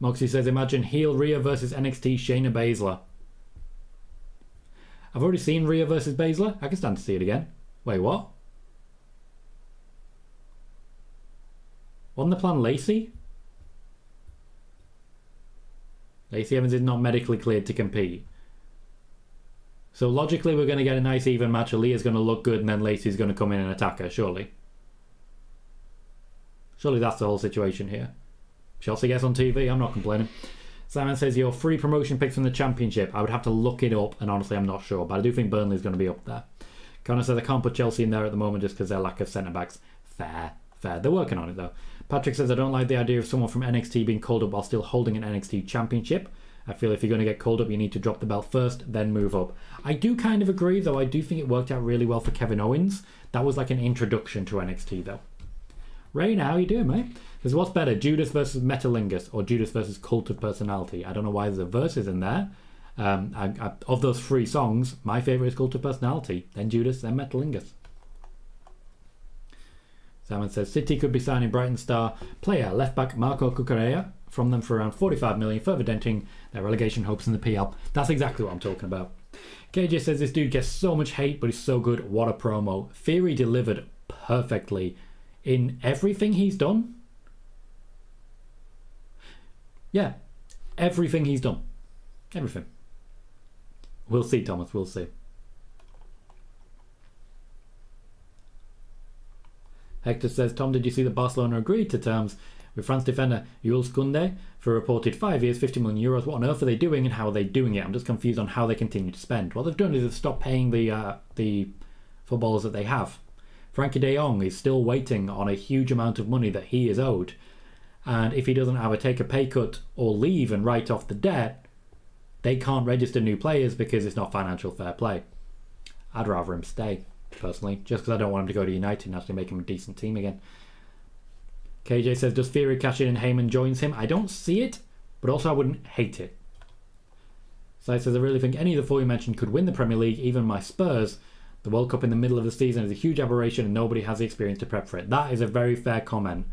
Moxie says, imagine heel Rhea versus NXT Shayna Baszler. I've already seen Rhea versus Baszler. I can stand to see it again. Wait, what? Wasn't the plan Lacey? Lacey Evans is not medically cleared to compete. So logically we're going to get a nice even match. Aliyah's going to look good and then Lacey's going to come in and attack her, surely. Surely that's the whole situation here. Chelsea gets on TV, I'm not complaining. Simon says, your free promotion picks from the championship. I would have to look it up and honestly I'm not sure, but I do think Burnley's going to be up there. Connor says, I can't put Chelsea in there at the moment just because their lack of centre-backs. Fair. They're working on it though. Patrick says, I don't like the idea of someone from NXT being called up while still holding an NXT championship. I feel if you're going to get called up, you need to drop the belt first, then move up. I do kind of agree, though. I do think it worked out really well for Kevin Owens. That was like an introduction to NXT, though. Raina, how you doing, mate? Says, what's better, Judas versus Metalingus or Judas versus Cult of Personality? I don't know why there's a verses in there. Of those three songs, my favourite is Cult of Personality, then Judas, then Metalingus. Simon says, City could be signing Brighton star player left-back Marco Cucurella from them for around 45 million, further denting their relegation hopes in the PL. That's exactly what I'm talking about. KJ says, this dude gets so much hate, but he's so good. What a promo. Theory delivered perfectly in everything he's done. Yeah, everything he's done. Everything. We'll see, Thomas, we'll see. Hector says, Tom, did you see that Barcelona agreed to terms with France defender Jules Koundé for a reported 5 years, 50 million euros? What on earth are they doing and how are they doing it? I'm just confused on how they continue to spend. What they've done is they've stopped paying the footballers that they have. Frankie de Jong is still waiting on a huge amount of money that he is owed. And if he doesn't either take a pay cut or leave and write off the debt, they can't register new players because it's not financial fair play. I'd rather him stay, personally, just because I don't want him to go to United and actually make him a decent team again. KJ says, does Theory cash in and Heyman joins him? I don't see it, but also I wouldn't hate it. Sai says, I really think any of the four you mentioned could win the Premier League, even my Spurs. The World Cup in the middle of the season is a huge aberration and nobody has the experience to prep for it. That is a very fair comment.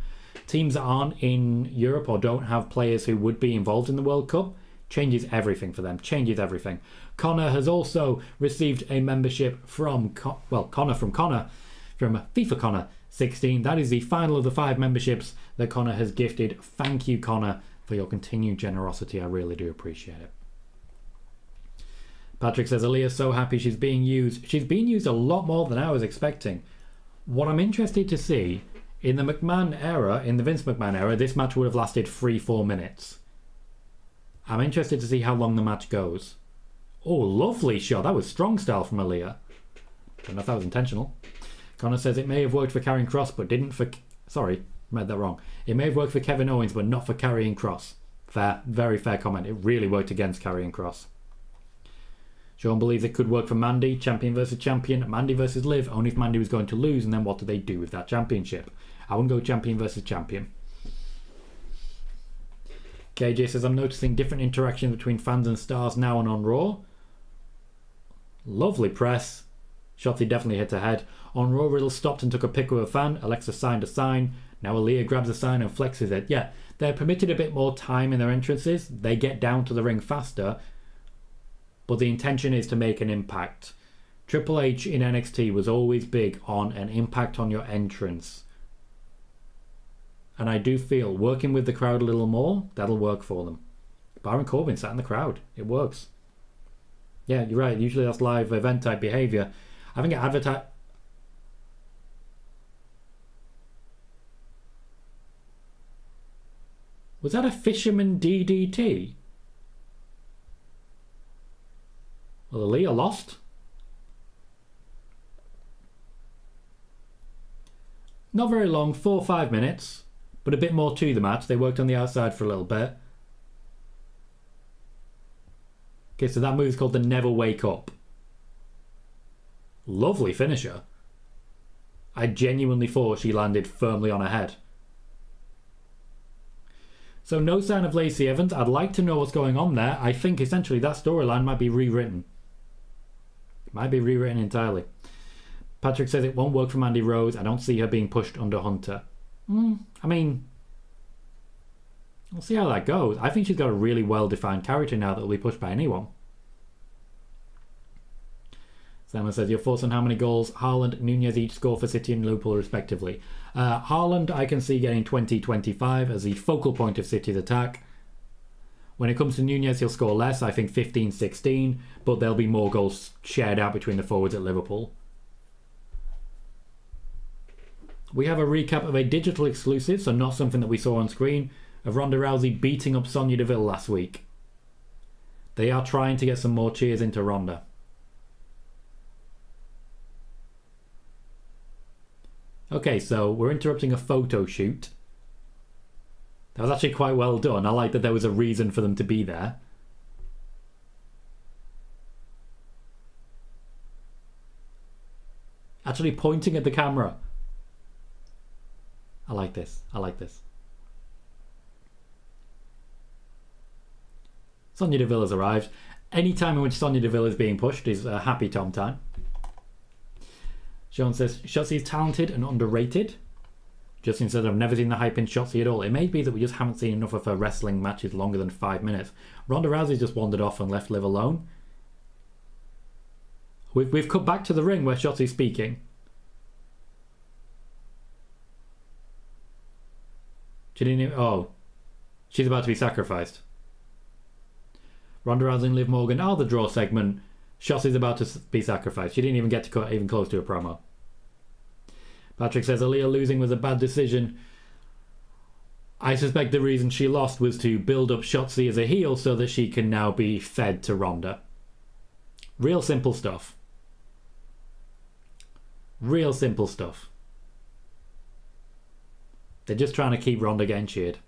Teams that aren't in Europe or don't have players who would be involved in the World Cup changes everything for them, changes everything. Connor has also received a membership from Connor from FIFA Connor 16. That is the final of the 5 memberships that Connor has gifted. Thank you, Connor, for your continued generosity. I really do appreciate it. Patrick says, Aliyah's so happy she's being used. She's being used a lot more than I was expecting. What I'm interested to see, in the McMahon era, in the Vince McMahon era, this match would have lasted 3-4 minutes. I'm interested to see how long the match goes. Oh, lovely shot. That was strong style from Aliyah. Don't know if that was intentional. Connor says it may have worked for Karrion Kross, but didn't for... Sorry, read that wrong. It may have worked for Kevin Owens, but not for Karrion Kross. Fair. Very fair comment. It really worked against Karrion Kross. Sean believes it could work for Mandy. Champion versus champion. Mandy versus Liv. Only if Mandy was going to lose, and then what do they do with that championship? I wouldn't go champion versus champion. KJ says, I'm noticing different interactions between fans and stars now and on Raw. Lovely press. Shotzi definitely hit her head. On Raw, Riddle stopped and took a pic with a fan. Alexa signed a sign. Now Aliyah grabs a sign and flexes it. Yeah, they're permitted a bit more time in their entrances. They get down to the ring faster. But the intention is to make an impact. Triple H in NXT was always big on an impact on your entrance. And I do feel working with the crowd a little more, that'll work for them. Baron Corbin sat in the crowd. It works. Yeah, you're right. Usually that's live event type behaviour. I think advertise. Was that a fisherman DDT? Well, Aliyah lost. Not very long, 4 or 5 minutes, but a bit more to the match. They worked on the outside for a little bit. Okay, so that move is called the Never Wake Up. Lovely finisher. I genuinely thought she landed firmly on her head. So no sign of Lacey Evans. I'd like to know what's going on there. I think essentially that storyline might be rewritten. It might be rewritten entirely. Patrick says it won't work for Mandy Rose. I don't see her being pushed under Hunter. I mean, we'll see how that goes. I think she's got a really well-defined character now that will be pushed by anyone. Simon says, your thoughts on how many goals Haaland and Nunez each score for City and Liverpool respectively. Haaland I can see getting 20-25 as the focal point of City's attack. When it comes to Nunez, he'll score less, I think 15-16, but there'll be more goals shared out between the forwards at Liverpool. We have a recap of a digital exclusive, so not something that we saw on screen, of Ronda Rousey beating up Sonya Deville last week. They are trying to get some more cheers into Ronda. Okay, so we're interrupting a photo shoot. That was actually quite well done. I like that there was a reason for them to be there. Actually pointing at the camera. I like this. I like this. Sonya Deville has arrived. Any time in which Sonya Deville is being pushed is a happy Tom time. Sean says, Shotzi is talented and underrated. Justin said, I've never seen the hype in Shotzi at all. It may be that we just haven't seen enough of her wrestling matches longer than 5 minutes. Ronda Rousey just wandered off and left Liv alone. We've cut back to the ring where Shotzi's speaking. She didn't even... Oh. She's about to be sacrificed. Ronda Rousey and Liv Morgan are the draw segment. Shotzi's about to be sacrificed. She didn't even get to cut even close to a promo. Patrick says Aliyah losing was a bad decision. I suspect the reason she lost was to build up Shotzi as a heel so that she can now be fed to Ronda. Real simple stuff. Real simple stuff. They're just trying to keep Ronda getting cheered.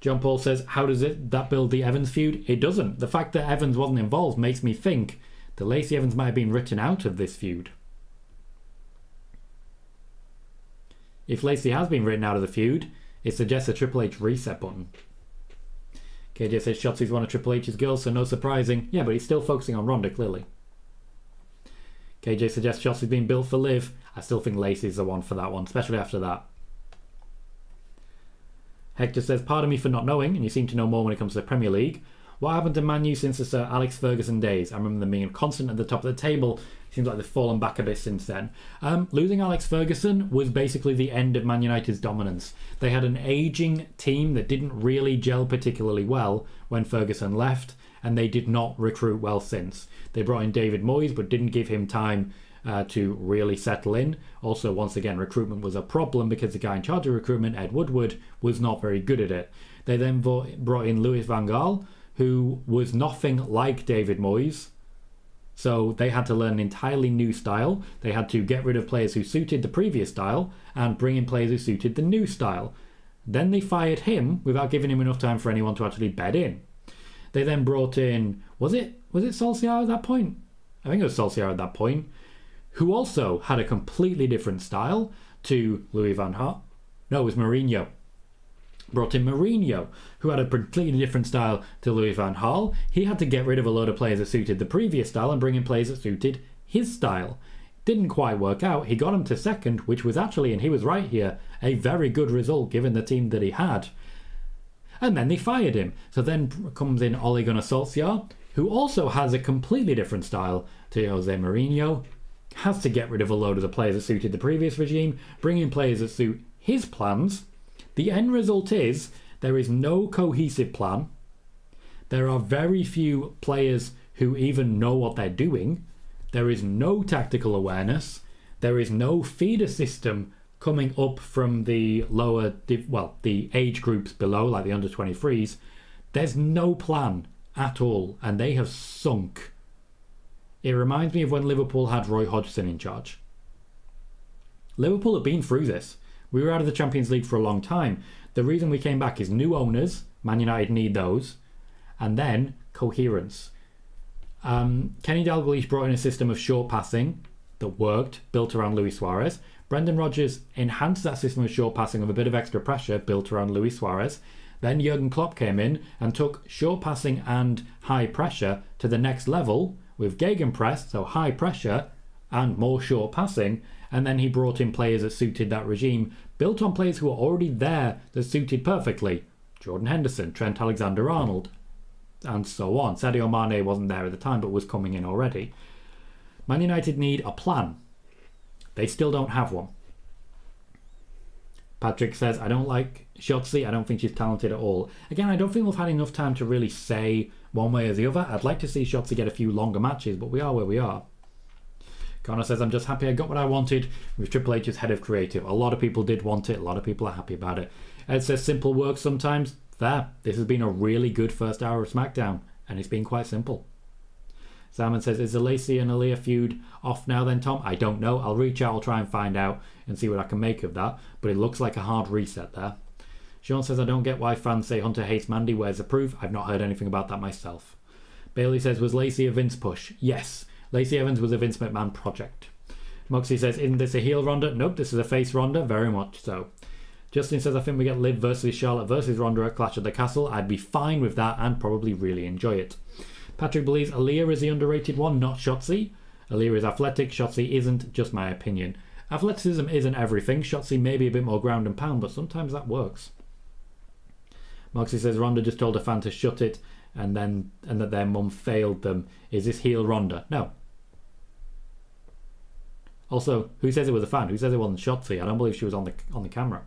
John Paul says, how does that build the Evans feud? It doesn't. The fact that Evans wasn't involved makes me think that Lacey Evans might have been written out of this feud. If Lacey has been written out of the feud, it suggests a Triple H reset button. KJ says Shotzi's one of Triple H's girls, so no surprising. Yeah, but he's still focusing on Ronda, clearly. KJ suggests Shotzi's been built for Liv. I still think Lacey's the one for that one, especially after that. Hector says, pardon me for not knowing, and you seem to know more when it comes to the Premier League. What happened to Man U since the Sir Alex Ferguson days? I remember them being constant at the top of the table. Seems like they've fallen back a bit since then. Losing Alex Ferguson was basically the end of Man United's dominance. They had an ageing team that didn't really gel particularly well when Ferguson left, and they did not recruit well since. They brought in David Moyes, but didn't give him time to really settle in. Also, once again, recruitment was a problem because the guy in charge of recruitment, Ed Woodward, was not very good at it. They then brought in Louis van Gaal, who was nothing like David Moyes. So they had to learn an entirely new style. They had to get rid of players who suited the previous style and bring in players who suited the new style. Then they fired him without giving him enough time for anyone to actually bed in. They then brought in, was it Solskjaer at that point? I think it was Solskjaer at that point, who also had a completely different style to Louis van Gaal. No, it was Mourinho. Brought in Mourinho, who had a completely different style to Louis van Gaal. He had to get rid of a load of players that suited the previous style and bring in players that suited his style. Didn't quite work out. He got him to second, which was actually, and he was right here, a very good result given the team that he had. And then they fired him. So then comes in Ole Gunnar Solskjaer, who also has a completely different style to Jose Mourinho. Has to get rid of a load of the players that suited the previous regime, bring in players that suit his plans. The end result is there is no cohesive plan. There are very few players who even know what they're doing. There is no tactical awareness. There is no feeder system coming up from the the age groups below, like the under-23s. There's no plan at all, and they have sunk. It reminds me of when Liverpool had Roy Hodgson in charge. Liverpool have been through this. We were out of the Champions League for a long time. The reason we came back is new owners. Man United need those. And then coherence. Kenny Dalglish brought in a system of short passing that worked, built around Luis Suarez. Brendan Rodgers enhanced that system of short passing with a bit of extra pressure built around Luis Suarez. Then Jurgen Klopp came in and took short passing and high pressure to the next level with gegenpress, so high pressure and more short passing. And then he brought in players that suited that regime, built on players who were already there that suited perfectly. Jordan Henderson, Trent Alexander-Arnold, and so on. Sadio Mane wasn't there at the time, but was coming in already. Man United need a plan. They still don't have one. Patrick says, I don't like Shotzi. I don't think she's talented at all. Again, I don't think we've had enough time to really say one way or the other. I'd like to see Shotzi get a few longer matches, but we are where we are. Connor says, I'm just happy I got what I wanted with Triple H as head of creative. A lot of people did want it. A lot of people are happy about it. Ed says, simple work sometimes. There. This has been a really good first hour of SmackDown, and it's been quite simple. Simon says, is the Lacey and Aliyah feud off now then, Tom? I don't know. I'll reach out. I'll try and find out and see what I can make of that. But it looks like a hard reset there. Sean says, I don't get why fans say Hunter hates Mandy. Where's the proof? I've not heard anything about that myself. Bailey says, was Lacey a Vince push? Yes. Lacey Evans was a Vince McMahon project. Moxie says, isn't this a heel Ronda? Nope, this is a face Ronda. Very much so. Justin says, I think we get Liv versus Charlotte versus Ronda at Clash at the Castle. I'd be fine with that and probably really enjoy it. Patrick believes Aliyah is the underrated one, not Shotzi. Aliyah is athletic, Shotzi isn't, just my opinion. Athleticism isn't everything. Shotzi may be a bit more ground and pound, but sometimes that works. Moxie says, Ronda just told a fan to shut it and that their mum failed them. Is this heel Ronda? No. Also, who says it was a fan? Who says it wasn't Shotzi? I don't believe she was on the camera.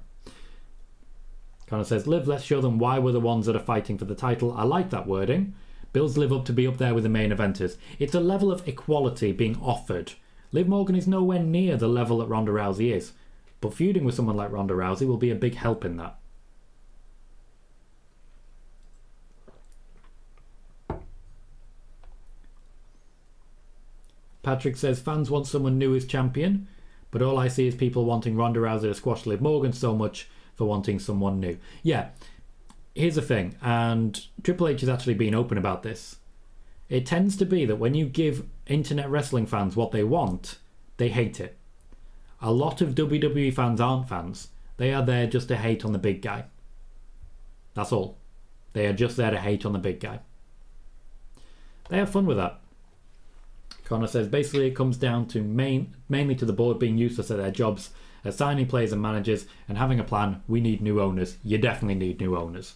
Connor says, Liv, let's show them why we're the ones that are fighting for the title. I like that wording. Builds Liv up to be up there with the main eventers. It's a level of equality being offered. Liv Morgan is nowhere near the level that Ronda Rousey is. But feuding with someone like Ronda Rousey will be a big help in that. Patrick says, fans want someone new as champion, but all I see is people wanting Ronda Rousey to squash Liv Morgan so much for wanting someone new. Yeah, here's the thing, and Triple H has actually been open about this. It tends to be that when you give internet wrestling fans what they want, they hate it. A lot of WWE fans aren't fans. They are there just to hate on the big guy. That's all. They are just there to hate on the big guy. They have fun with that. Connor says, basically it comes down to mainly to the board being useless at their jobs, assigning players and managers, and having a plan. We need new owners. You definitely need new owners.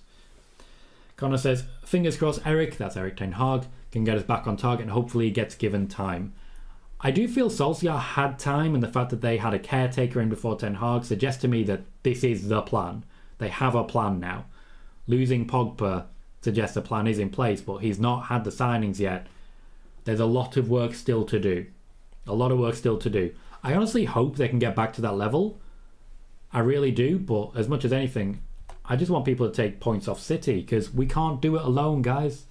Connor says, fingers crossed Eric, that's Eric Ten Hag, can get us back on target and hopefully he gets given time. I do feel Solskjaer had time, and the fact that they had a caretaker in before Ten Hag suggests to me that this is the plan. They have a plan now. Losing Pogba suggests a plan is in place, but he's not had the signings yet. There's a lot of work still to do. A lot of work still to do. I honestly hope they can get back to that level. I really do, but as much as anything, I just want people to take points off City, because we can't do it alone, guys.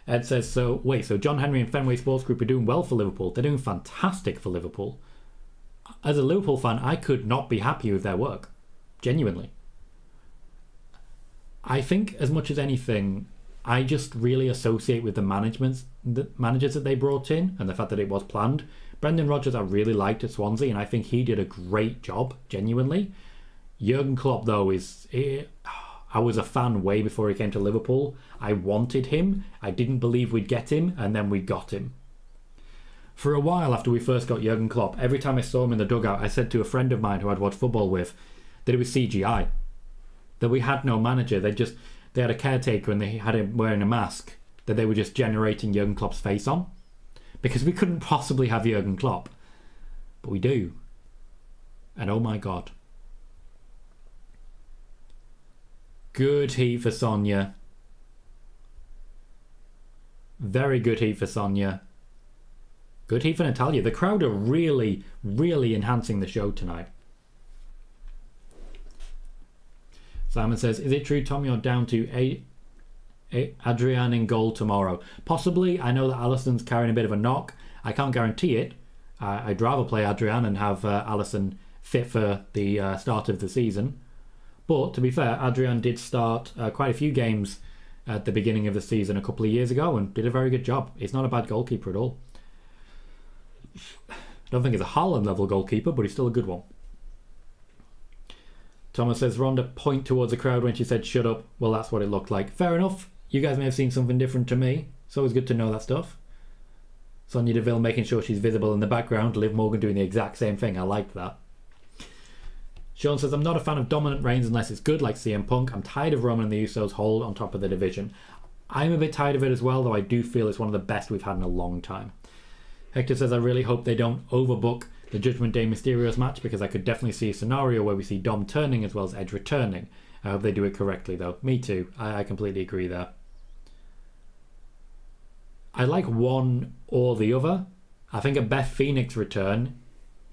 Ed says, so John Henry and Fenway Sports Group are doing well for Liverpool. They're doing fantastic for Liverpool. As a Liverpool fan, I could not be happy with their work. Genuinely. I think, as much as anything, I just really associate with the managers that they brought in and the fact that it was planned. Brendan Rodgers I really liked at Swansea, and I think he did a great job, genuinely. Jurgen Klopp, though, I was a fan way before he came to Liverpool. I wanted him. I didn't believe we'd get him, and then we got him. For a while after we first got Jurgen Klopp, every time I saw him in the dugout, I said to a friend of mine who I'd watched football with that it was CGI. That we had no manager. They had a caretaker and they had him wearing a mask that they were just generating Jurgen Klopp's face on. Because we couldn't possibly have Jurgen Klopp. But we do. And oh my god. Good heat for Sonia. Very good heat for Sonia. Good heat for Natalia. The crowd are really, really enhancing the show tonight. Simon says, is it true, Tom, you're down to Adrian in goal tomorrow? Possibly. I know that Alisson's carrying a bit of a knock. I can't guarantee it. I'd rather play Adrian and have Alisson fit for the start of the season. But to be fair, Adrian did start quite a few games at the beginning of the season a couple of years ago and did a very good job. He's not a bad goalkeeper at all. I don't think he's a Haaland level goalkeeper, but he's still a good one. Thomas says, Ronda point towards the crowd when she said shut up. Well, that's what it looked like. Fair enough. You guys may have seen something different to me. It's always good to know that stuff. Sonia Deville making sure she's visible in the background. Liv Morgan doing the exact same thing. I liked that. Sean says, I'm not a fan of dominant reigns unless it's good, like CM Punk. I'm tired of Roman and the Usos hold on top of the division. I'm a bit tired of it as well, though I do feel it's one of the best we've had in a long time. Hector says, I really hope they don't overbook the Judgment Day Mysterios match, because I could definitely see a scenario where we see Dom turning as well as Edge returning. I hope they do it correctly, though. Me too. I completely agree there. I like one or the other. I think a Beth Phoenix return,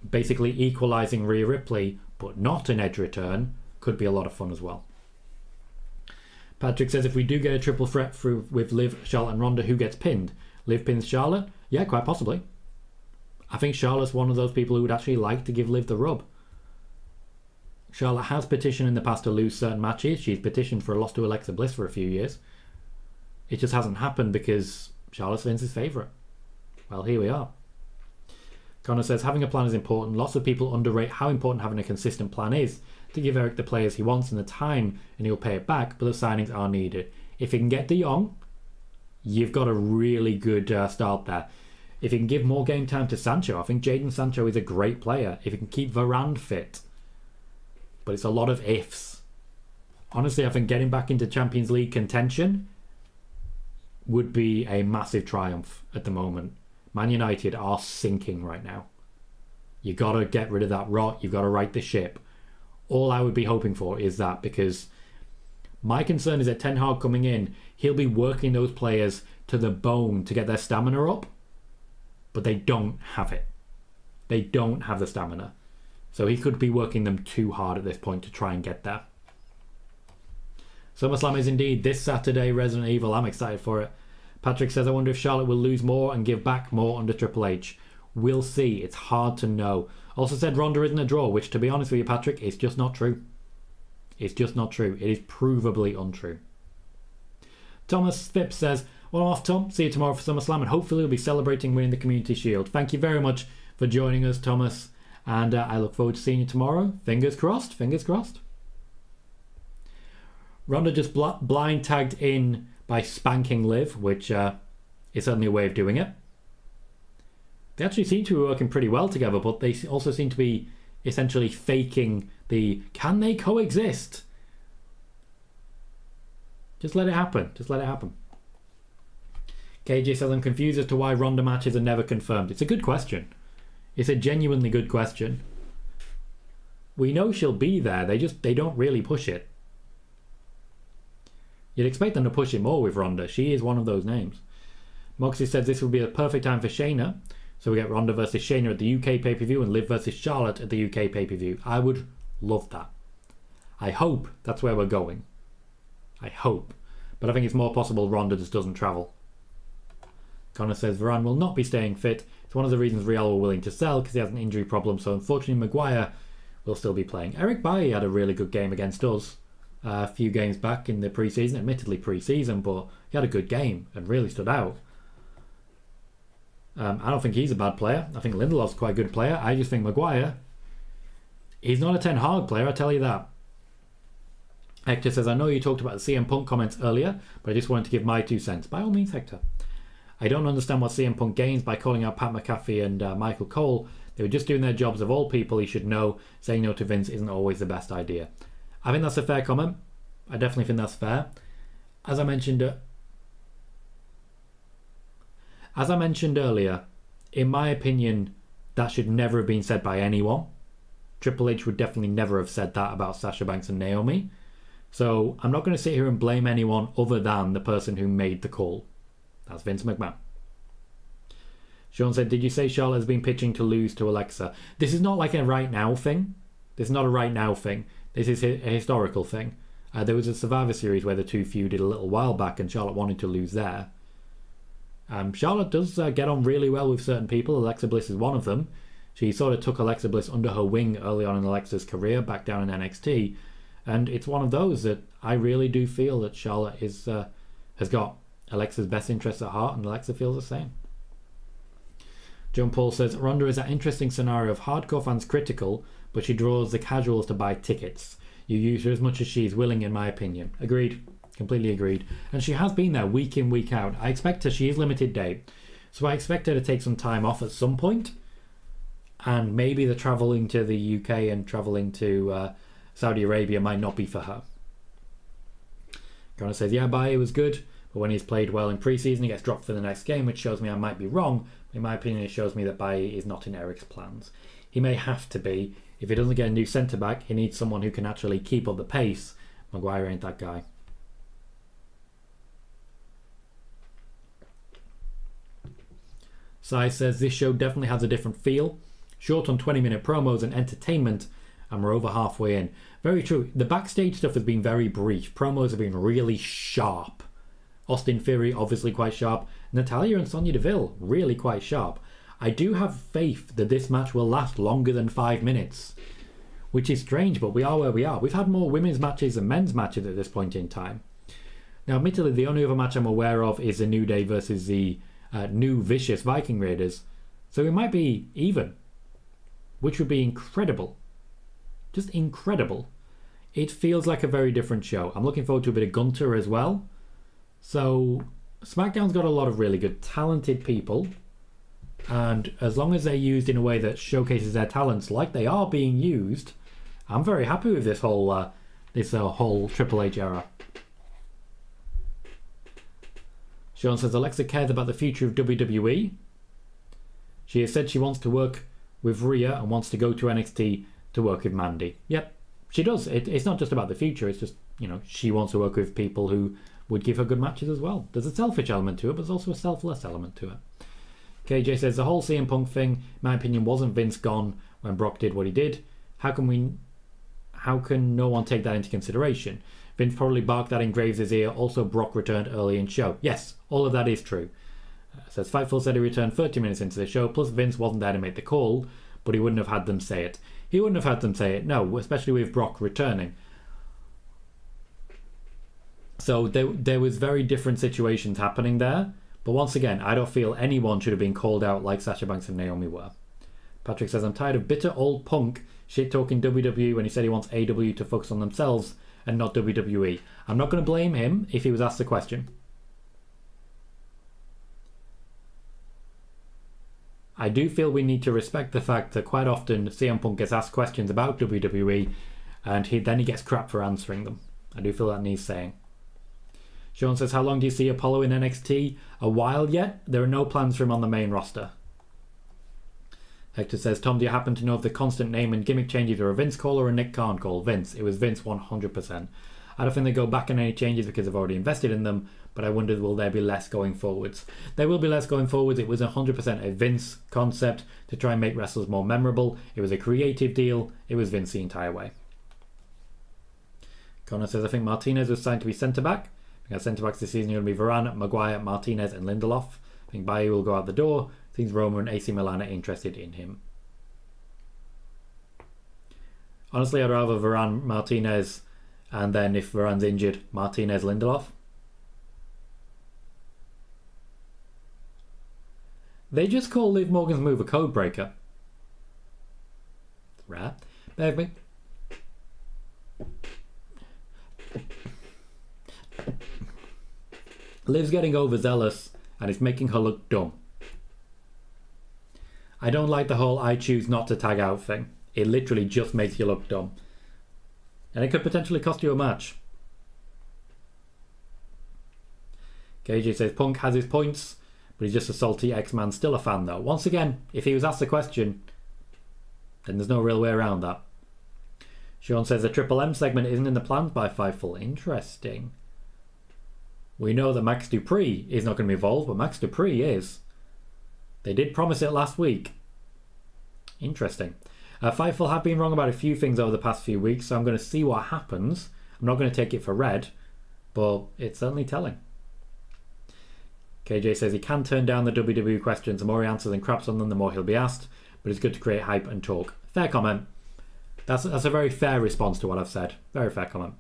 basically equalising Rhea Ripley, but not an Edge return, could be a lot of fun as well. Patrick says, if we do get a triple threat through with Liv, Charlotte and Ronda, who gets pinned? Liv pins Charlotte? Yeah, quite possibly. I think Charlotte's one of those people who would actually like to give Liv the rub. Charlotte has petitioned in the past to lose certain matches. She's petitioned for a loss to Alexa Bliss for a few years. It just hasn't happened because Charlotte's Vince's favourite. Well, here we are. Connor says, having a plan is important. Lots of people underrate how important having a consistent plan is to give Eric the players he wants and the time, and he'll pay it back, but the signings are needed. If he can get De Jong, you've got a really good start there. If he can give more game time to Sancho, I think Jadon Sancho is a great player. If he can keep Varane fit. But it's a lot of ifs. Honestly, I think getting back into Champions League contention would be a massive triumph at the moment. Man United are sinking right now. You got to get rid of that rot. You've got to right the ship. All I would be hoping for is that, because my concern is that Ten Hag coming in, he'll be working those players to the bone to get their stamina up. But they don't have it. They don't have the stamina. So he could be working them too hard at this point to try and get there. SummerSlam is indeed this Saturday, Resident Evil. I'm excited for it. Patrick says, I wonder if Charlotte will lose more and give back more under Triple H. We'll see. It's hard to know. Also said Ronda isn't a draw, which, to be honest with you, Patrick, is just not true. It's just not true. It is provably untrue. Thomas Phipps says, well, I'm off, Tom. See you tomorrow for SummerSlam, and hopefully we'll be celebrating winning the Community Shield. Thank you very much for joining us, Thomas, and I look forward to seeing you tomorrow. Fingers crossed. Fingers crossed. Ronda just blind tagged in by spanking Liv, which is certainly a way of doing it. They actually seem to be working pretty well together, but they also seem to be essentially faking the can they coexist Just let it happen. Just let it happen. KJ says, I'm confused as to why Ronda matches are never confirmed. It's a good question. It's a genuinely good question. We know she'll be there. They don't really push it. You'd expect them to push it more with Ronda. She is one of those names. Moxie says this would be a perfect time for Shayna. So we get Ronda versus Shayna at the UK pay-per-view and Liv versus Charlotte at the UK pay-per-view. I would love that. I hope that's where we're going. I hope. But I think it's more possible Ronda just doesn't travel. Connor says Varane will not be staying fit. It's one of the reasons Real were willing to sell, because he has an injury problem. So unfortunately Maguire will still be playing. Eric Bailly had a really good game against us a few games back in the pre-season. Admittedly pre-season, but he had a good game and really stood out. I don't think he's a bad player. I think Lindelof's quite a good player. I just think Maguire, he's not a Ten Hag player, I tell you that. Hector says, I know you talked about the CM Punk comments earlier, but I just wanted to give my 2 cents. By all means, Hector. I don't understand what CM Punk gains by calling out Pat McAfee and Michael Cole. They were just doing their jobs. Of all people he should know, saying no to Vince isn't always the best idea. I think that's a fair comment. I definitely think that's fair. As I mentioned earlier, in my opinion, that should never have been said by anyone. Triple H would definitely never have said that about Sasha Banks and Naomi. So I'm not going to sit here and blame anyone other than the person who made the call. That's Vince McMahon. Sean said, did you say Charlotte has been pitching to lose to Alexa? This is not like a right now thing. This is not a right now thing. This is a historical thing. There was a Survivor Series where the two feuded a little while back and Charlotte wanted to lose there. Charlotte does get on really well with certain people. Alexa Bliss is one of them. She sort of took Alexa Bliss under her wing early on in Alexa's career, back down in NXT. And it's one of those that I really do feel that Charlotte has got Alexa's best interests at heart, and Alexa feels the same. John Paul says, Ronda is that interesting scenario of hardcore fans critical, but she draws the casuals to buy tickets. You use her as much as she's willing, in my opinion. Agreed. Completely agreed. And she has been there week in, week out. I expect her, she is limited date, so I expect her to take some time off at some point. And maybe the travelling to the UK and travelling to Saudi Arabia might not be for her. Connor says, yeah, Baye was good, but when he's played well in pre-season, he gets dropped for the next game, which shows me I might be wrong. In my opinion, it shows me that Baye is not in Eric's plans. He may have to be. If he doesn't get a new centre-back, he needs someone who can actually keep up the pace. Maguire ain't that guy. Sai says, this show definitely has a different feel. Short on 20-minute promos and entertainment, and we're over halfway in. Very true. The backstage stuff has been very brief. Promos have been really sharp. Austin Theory, obviously quite sharp. Natalya and Sonya Deville, really quite sharp. I do have faith that this match will last longer than 5 minutes, which is strange, but we are where we are. We've had more women's matches than men's matches at this point in time. Now, admittedly, the only other match I'm aware of is the New Day versus the new Vicious Viking Raiders. So it might be even, which would be incredible. Just incredible. It feels like a very different show. I'm looking forward to a bit of Gunter as well. So SmackDown's got a lot of really good, talented people. And as long as they're used in a way that showcases their talents like they are being used, I'm very happy with this whole Triple H era. Sean says, Alexa cares about the future of WWE. She has said she wants to work with Rhea and wants to go to NXT to work with Mandy. Yep, she does. It's not just about the future. It's just, she wants to work with people who would give her good matches as well. There's a selfish element to it, but there's also a selfless element to it. KJ says, the whole CM Punk thing, in my opinion, wasn't Vince gone when Brock did what he did. How can no one take that into consideration? Vince probably barked that in Graves' ear. Also, Brock returned early in show. Yes, all of that is true. Says, Fightful said he returned 30 minutes into the show, plus Vince wasn't there to make the call, but he wouldn't have had them say it. He wouldn't have had them say it, no, especially with Brock returning. So there was very different situations happening there. But once again, I don't feel anyone should have been called out like Sasha Banks and Naomi were. Patrick says, I'm tired of bitter old Punk shit-talking WWE when he said he wants AEW to focus on themselves and not WWE. I'm not going to blame him if he was asked the question. I do feel we need to respect the fact that quite often CM Punk gets asked questions about WWE and then he gets crap for answering them. I do feel that needs saying. Sean says, how long do you see Apollo in NXT? A while yet. There are no plans for him on the main roster. Hector says, Tom, do you happen to know if the constant name and gimmick changes are a Vince call or a Nick Khan call? Vince. It was Vince 100%. I don't think they go back on any changes because they've already invested in them, but I wondered, will there be less going forwards? There will be less going forwards. It was 100% a Vince concept to try and make wrestlers more memorable. It was a creative deal. It was Vince the entire way. Connor says, I think Martinez was signed to be centre-back. I think centre-backs this season are going to be Varane, Maguire, Martinez and Lindelof. I think Bailly will go out the door. I think Roma and AC Milan are interested in him. Honestly, I'd rather Varane, Martinez, and then if Varane's injured, Martinez, Lindelof. They just call Liv Morgan's move a code breaker. Rare. Bear with me. Liv's getting overzealous and it's making her look dumb. I don't like the whole I choose not to tag out thing. It literally just makes you look dumb. And it could potentially cost you a match. KJ says Punk has his points, but he's just a salty X-Man. Still a fan though. Once again, if he was asked the question, then there's no real way around that. Sean says the Triple M segment isn't in the plans by Fightful. Interesting. We know that Max Dupree is not going to be involved, but Max Dupree is. They did promise it last week. Interesting. Fightful have been wrong about a few things over the past few weeks, so I'm going to see what happens. I'm not going to take it for red, but it's certainly telling. KJ says he can turn down the WWE questions. The more he answers and craps on them, the more he'll be asked. But it's good to create hype and talk. Fair comment. That's a very fair response to what I've said. Very fair comment.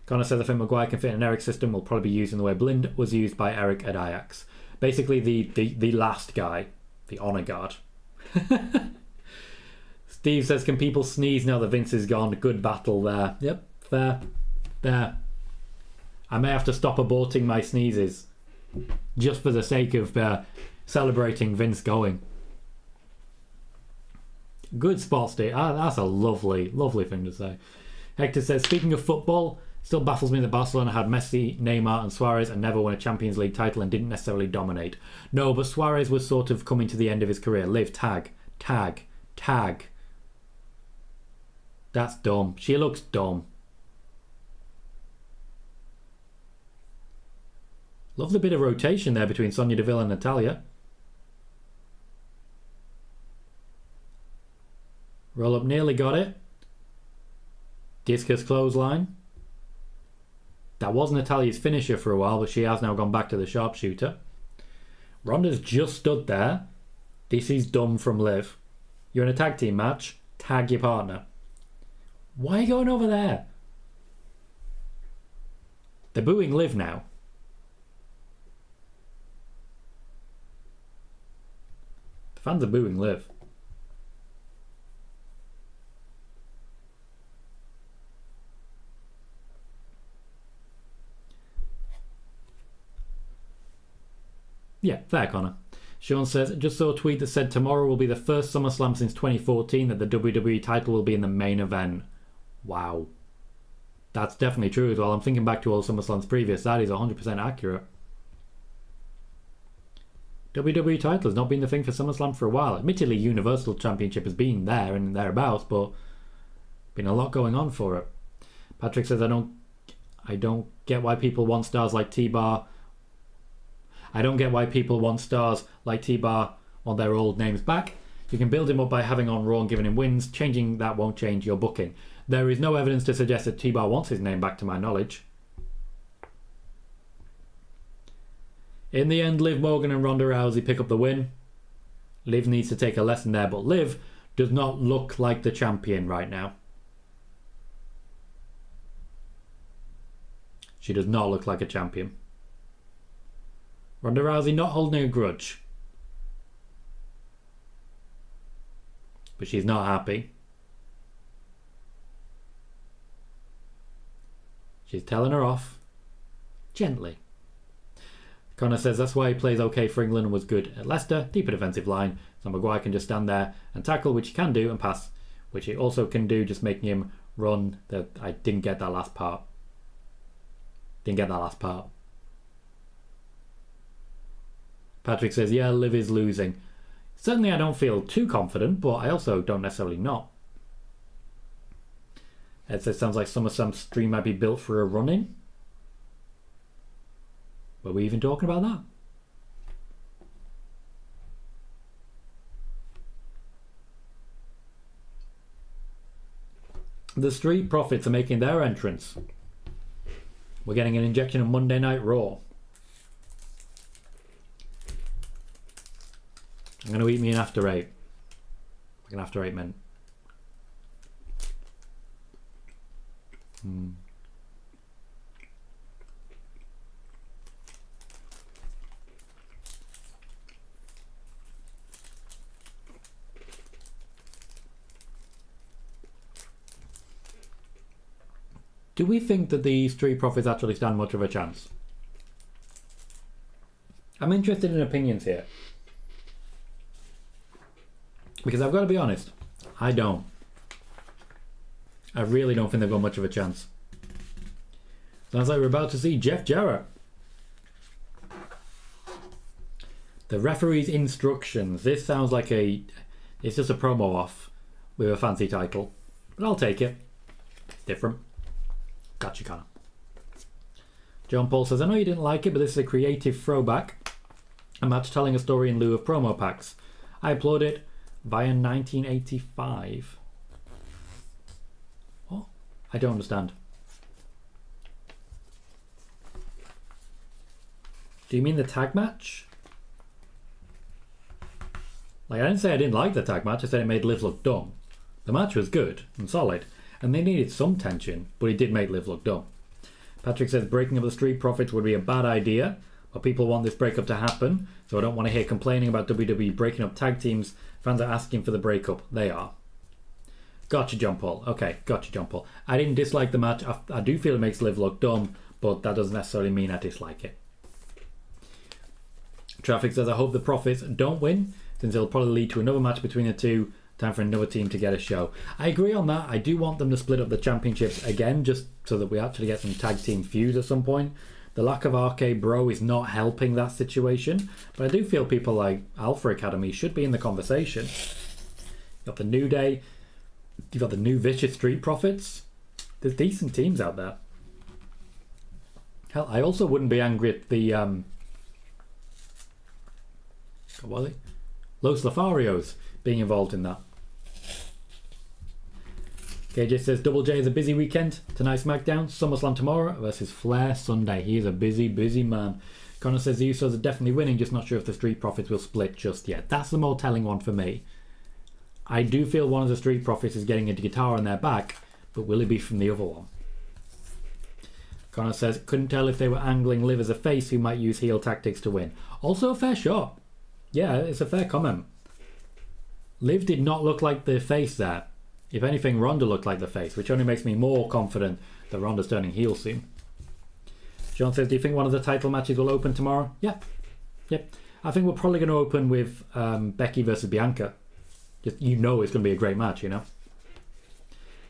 Connor says I think Maguire can fit in Eric's system. Will probably be used in the way Blind was used by Eric at Ajax. Basically the last guy. The honour guard. Steve says, can people sneeze now that Vince is gone? Good battle there. Yep, fair. There. I may have to stop aborting my sneezes. Just for the sake of celebrating Vince going. Good spot, Steve. That's a lovely, lovely thing to say. Hector says, speaking of football, still baffles me that Barcelona had Messi, Neymar and Suarez and never won a Champions League title and didn't necessarily dominate. No, but Suarez was sort of coming to the end of his career. Liv, tag. That's dumb. She looks dumb. Lovely bit of rotation there between Sonya Deville and Natalya. Roll up, nearly got it. Discus clothesline. That was Natalya's finisher for a while, but she has now gone back to the sharpshooter. Ronda's just stood there. This is dumb from Liv. You're in a tag team match. Tag your partner. Why are you going over there? They're booing Liv now. The fans are booing Liv. Yeah, fair, Connor. Sean says, just saw a tweet that said tomorrow will be the first SummerSlam since 2014 that the WWE title will be in the main event. Wow. That's definitely true as well. I'm thinking back to all SummerSlams previous. That is 100% accurate. WWE title has not been the thing for SummerSlam for a while. Admittedly, Universal Championship has been there and thereabouts, but been a lot going on for it. Patrick says, I don't get why people want stars like T-Bar. I don't get why people want stars like T-Bar want their old names back. You can build him up by having on Raw and giving him wins. Changing that won't change your booking. There is no evidence to suggest that T-Bar wants his name back to my knowledge. In the end, Liv Morgan and Ronda Rousey pick up the win. Liv needs to take a lesson there, but Liv does not look like the champion right now. She does not look like a champion. Ronda Rousey not holding a grudge. But she's not happy. She's telling her off. Gently. Connor says that's why he plays okay for England and was good at Leicester. Deeper defensive line. So Maguire can just stand there and tackle, which he can do, and pass, which he also can do, just making him run. I didn't get that last part. Patrick says, yeah, Liv is losing. Certainly I don't feel too confident, but I also don't necessarily not. Ed says, sounds like SummerSlam stream might be built for a run-in. Were we even talking about that? The Street Profits are making their entrance. We're getting an injection of Monday Night Raw. I'm going to eat me an after eight. Like an after 8 mint. Do we think that the Street Profits actually stand much of a chance? I'm interested in opinions here. Because I've got to be honest, I don't. I really don't think they've got much of a chance. Sounds like we're about to see Jeff Jarrett. The referee's instructions. This sounds like it's just a promo off with a fancy title. But I'll take it. It's different. Gotcha, Connor. John Paul says, I know you didn't like it, but this is a creative throwback. A match telling a story in lieu of promo packs. I applaud it via 1985. What? I don't understand. Do you mean the tag match? Like, I didn't say I didn't like the tag match, I said it made Liv look dumb. The match was good and solid, and they needed some tension, but it did make Liv look dumb. Patrick says breaking up the Street Profits would be a bad idea, but people want this breakup to happen, so I don't want to hear complaining about WWE breaking up tag teams. Fans are asking for the breakup. They are. Gotcha, John Paul. Okay, gotcha, John Paul. I didn't dislike the match. I do feel it makes Liv look dumb, but that doesn't necessarily mean I dislike it. Traffic says, I hope the Profits don't win, since it'll probably lead to another match between the two. Time for another team to get a show. I agree on that. I do want them to split up the championships again, just so that we actually get some tag team feuds at some point. The lack of RK Bro is not helping that situation, but I do feel people like Alpha Academy should be in the conversation. You've got the New Day, you've got the New Vicious Street Profits. There's decent teams out there. Hell, I also wouldn't be angry at the what are they? Los Lotharios being involved in that. KJ says Double J is a busy weekend. Tonight's SmackDown, SummerSlam tomorrow versus Flair Sunday. He is a busy, busy man. Connor says the Usos are definitely winning, just not sure if the Street Profits will split just yet. That's the more telling one for me. I do feel one of the Street Profits is getting a guitar on their back, but will it be from the other one? Connor says, couldn't tell if they were angling Liv as a face who might use heel tactics to win. Also a fair shot. Yeah, it's a fair comment. Liv did not look like the face there. If anything, Ronda looked like the face, which only makes me more confident that Ronda's turning heel soon. John says, do you think one of the title matches will open tomorrow? Yep. I think we're probably going to open with Becky versus Bianca. Just, it's going to be a great match, you know.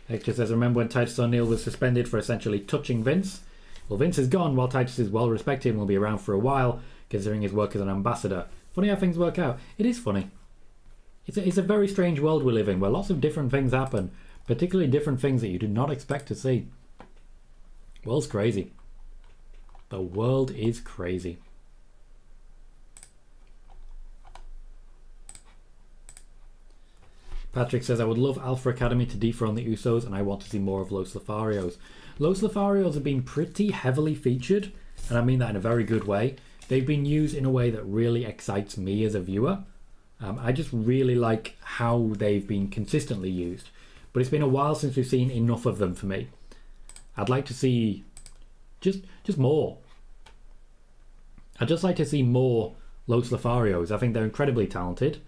Hector says, remember when Titus O'Neil was suspended for essentially touching Vince? Well, Vince is gone while Titus is well respected and will be around for a while, considering his work as an ambassador. Funny how things work out. It is funny. It's a very strange world we live in, where lots of different things happen, particularly different things that you do not expect to see. The world's crazy. The world is crazy. Patrick says, I would love Alpha Academy to dethrone the Usos, and I want to see more of Los Lotharios. Los Lotharios have been pretty heavily featured, and I mean that in a very good way. They've been used in a way that really excites me as a viewer. I just really like how they've been consistently used. But it's been a while since we've seen enough of them for me. I'd like to see just more. I'd just like to see more Los Lotharios. I think they're incredibly talented.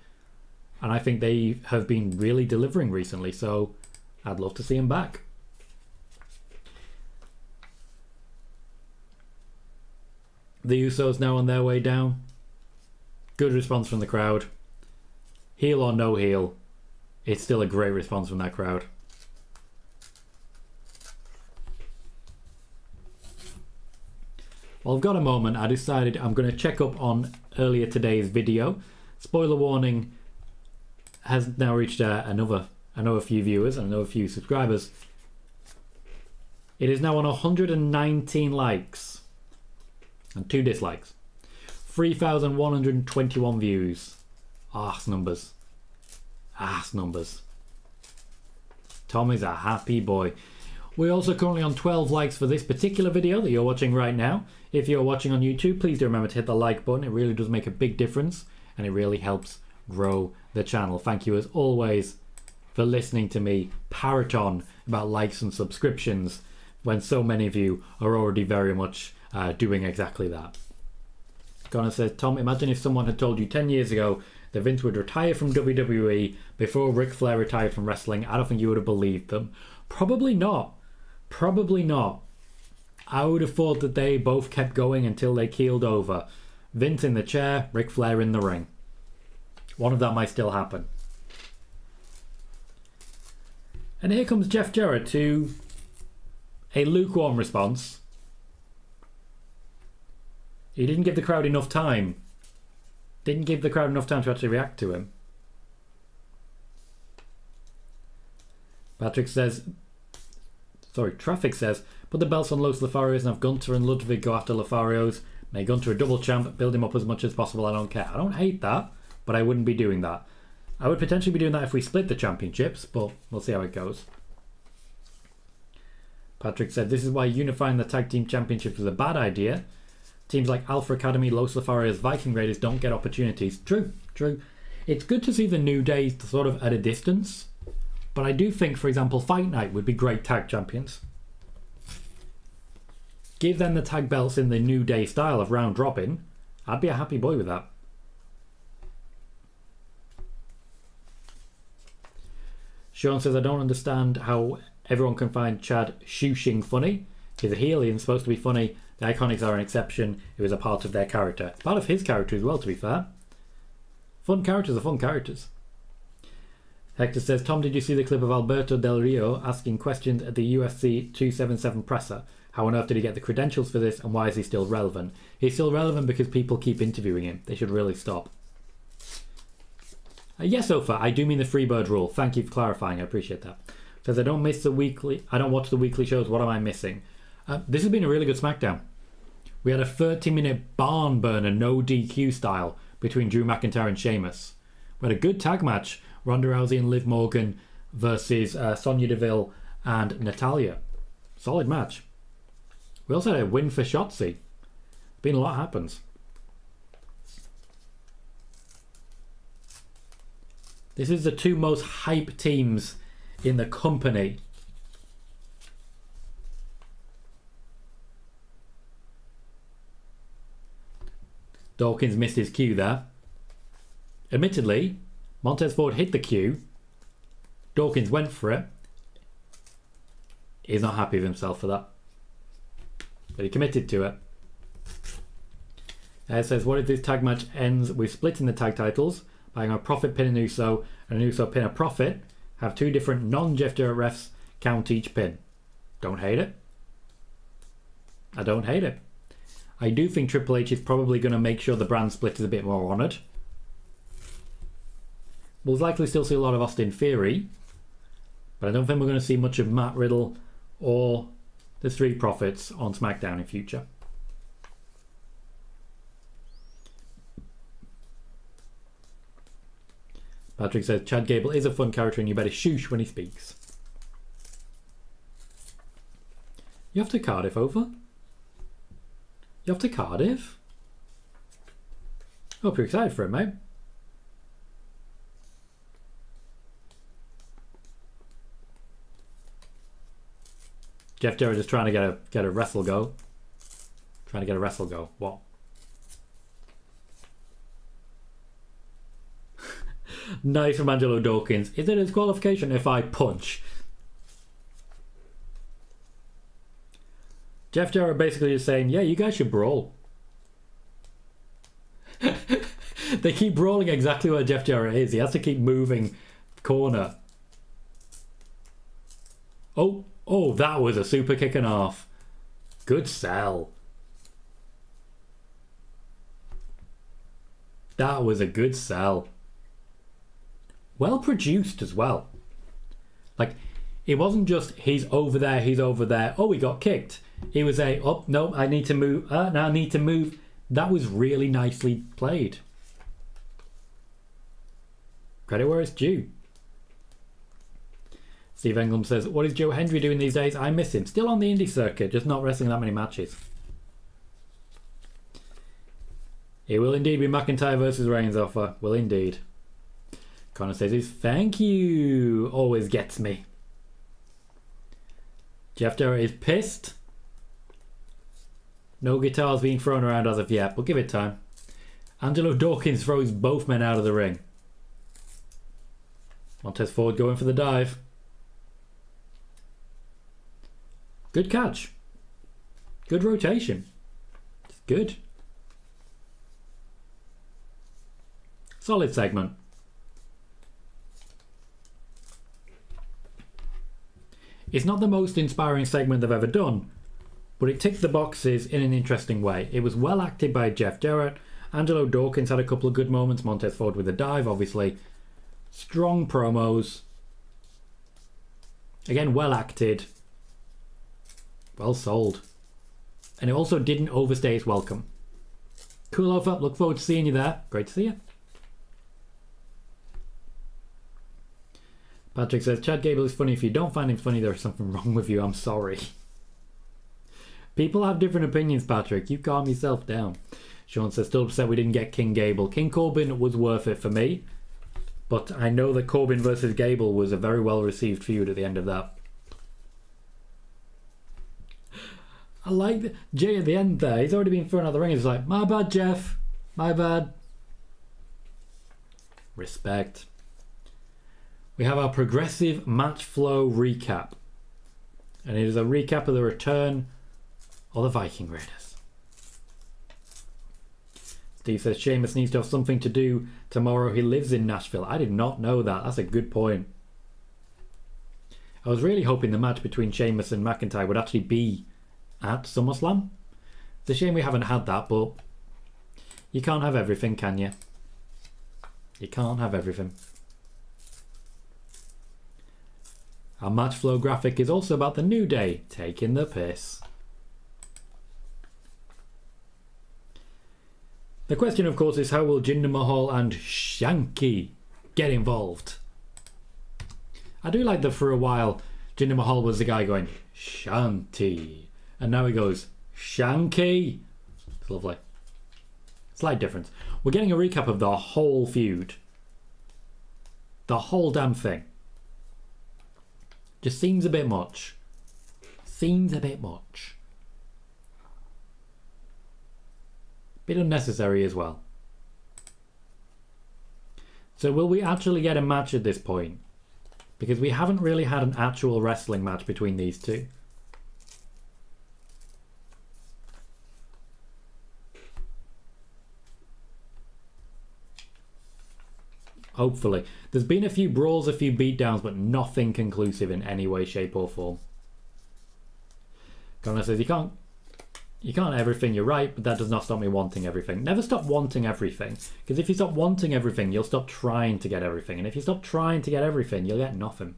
And I think they have been really delivering recently. So I'd love to see them back. The Usos now on their way down. Good response from the crowd. Heel or no heel, it's still a great response from that crowd. Well, I've got a moment. I decided I'm going to check up on earlier today's video. Spoiler warning has now reached another few viewers and another few subscribers. It is now on 119 likes and 2 dislikes. 3,121 views. Arse numbers. Arse numbers. Tom is a happy boy. We're also currently on 12 likes for this particular video that you're watching right now. If you're watching on YouTube, please do remember to hit the like button. It really does make a big difference and it really helps grow the channel. Thank you as always for listening to me parrot on about likes and subscriptions when so many of you are already very much doing exactly that. Connor says, Tom, imagine if someone had told you 10 years ago that Vince would retire from WWE before Ric Flair retired from wrestling. I don't think you would have believed them. Probably not. Probably not. I would have thought that they both kept going until they keeled over. Vince in the chair, Ric Flair in the ring. One of that might still happen. And here comes Jeff Jarrett to a lukewarm response. He didn't give the crowd enough time. Didn't give the crowd enough time to actually react to him. Traffic says, put the belts on Los Lotharios and have Gunter and Ludwig go after Lotharios. Make Gunter a double champ, build him up as much as possible. I don't care. I don't hate that, but I wouldn't be doing that. I would potentially be doing that if we split the championships, but we'll see how it goes. Patrick said, this is why unifying the tag team championships is a bad idea. Teams like Alpha Academy, Los Lotharios, Viking Raiders don't get opportunities. True. It's good to see the New Day sort of at a distance. But I do think, for example, Fight Night would be great tag champions. Give them the tag belts in the New Day style of round robin. I'd be a happy boy with that. Sean says, I don't understand how everyone can find Chad Shushing funny. He's a heel, he's supposed to be funny. The Iconics are an exception. It was a part of their character. It's part of his character as well, to be fair. Fun characters are fun characters. Hector says, Tom, did you see the clip of Alberto Del Rio asking questions at the UFC 277 presser? How on earth did he get the credentials for this and why is he still relevant? He's still relevant because people keep interviewing him. They should really stop. Yes, Ofa, I do mean the Freebird rule. Thank you for clarifying. I appreciate that. Says, I don't watch the weekly shows. What am I missing? This has been a really good SmackDown. We had a 30-minute barn burner, no DQ style, between Drew McIntyre and Sheamus. We had a good tag match. Ronda Rousey and Liv Morgan versus Sonya Deville and Natalya. Solid match. We also had a win for Shotzi. Been a lot happens. This is the 2 most hype teams in the company. Dawkins missed his cue there. Admittedly, Montez Ford hit the cue. Dawkins went for it. He's not happy with himself for that. But he committed to it. It says, what if this tag match ends with splitting the tag titles, by having a Prophet pin an Uso and an Uso pin a Prophet, have 2 different non-Jeff Jarrett refs count each pin? Don't hate it. I don't hate it. I do think Triple H is probably going to make sure the brand split is a bit more honoured. We'll likely still see a lot of Austin Theory, but I don't think we're going to see much of Matt Riddle or the Street Profits on SmackDown in future. Patrick says, Chad Gable is a fun character and you better shoosh when he speaks. You off to Cardiff, over? You off to Cardiff? Hope you're excited for it, mate. Jeff Jarrett is trying to get a wrestle go. Trying to get a wrestle go. What? Nice from Angelo Dawkins. Is it a disqualification if I punch? Jeff Jarrett basically is saying, yeah, you guys should brawl. They keep brawling exactly where Jeff Jarrett is. He has to keep moving corner. Oh, that was a super kick and a half. Good sell. That was a good sell. Well produced as well. Like, it wasn't just he's over there, oh, he got kicked. He was no, I need to move, now I need to move. That was really nicely played. Credit where it's due. Steve England says, what is Joe Hendry doing these days? I miss him. Still on the indie circuit, just not wrestling that many matches. It will indeed be McIntyre versus Reigns offer. Will indeed. Connor says, thank you. Always gets me. Jeff Jarrett is pissed. No guitars being thrown around as of yet, but give it time. Angelo Dawkins throws both men out of the ring. Montez Ford going for the dive. Good catch. Good rotation. It's good. Solid segment. It's not the most inspiring segment they've ever done, but it ticked the boxes in an interesting way. It was well acted by Jeff Jarrett. Angelo Dawkins had a couple of good moments. Montez Ford with a dive, obviously. Strong promos. Again, well acted. Well sold. And it also didn't overstay its welcome. Cool offer. Look forward to seeing you there. Great to see you. Patrick says, Chad Gable is funny. If you don't find him funny, there's something wrong with you. I'm sorry. People have different opinions, Patrick. You calm yourself down. Sean says, still upset we didn't get King Gable. King Corbin was worth it for me. But I know that Corbin versus Gable was a very well received feud at the end of that. I like Jay at the end there. He's already been thrown out of the ring. He's like, my bad, Jeff. My bad. Respect. We have our progressive match flow recap. And it is a recap of the return of the Viking Raiders. Steve says Sheamus needs to have something to do tomorrow. He lives in Nashville. I did not know that. That's a good point. I was really hoping the match between Sheamus and McIntyre would actually be at SummerSlam. It's a shame we haven't had that, but you can't have everything, can you? You can't have everything. Our match flow graphic is also about the New Day taking the piss. The question, of course, is how will Jinder Mahal and Shanky get involved? I do like that for a while Jinder Mahal was the guy going Shanty, and now he goes Shanky. It's lovely. Slight difference. We're getting a recap of the whole feud. The whole damn thing. Just seems a bit much. Seems a bit much. Bit unnecessary as well. So will we actually get a match at this point? Because we haven't really had an actual wrestling match between these two. Hopefully. There's been a few brawls, a few beatdowns, but nothing conclusive in any way, shape or form. Connor says, you can't everything, you're right, but that does not stop me wanting everything. Never stop wanting everything. Because if you stop wanting everything, you'll stop trying to get everything. And if you stop trying to get everything, you'll get nothing.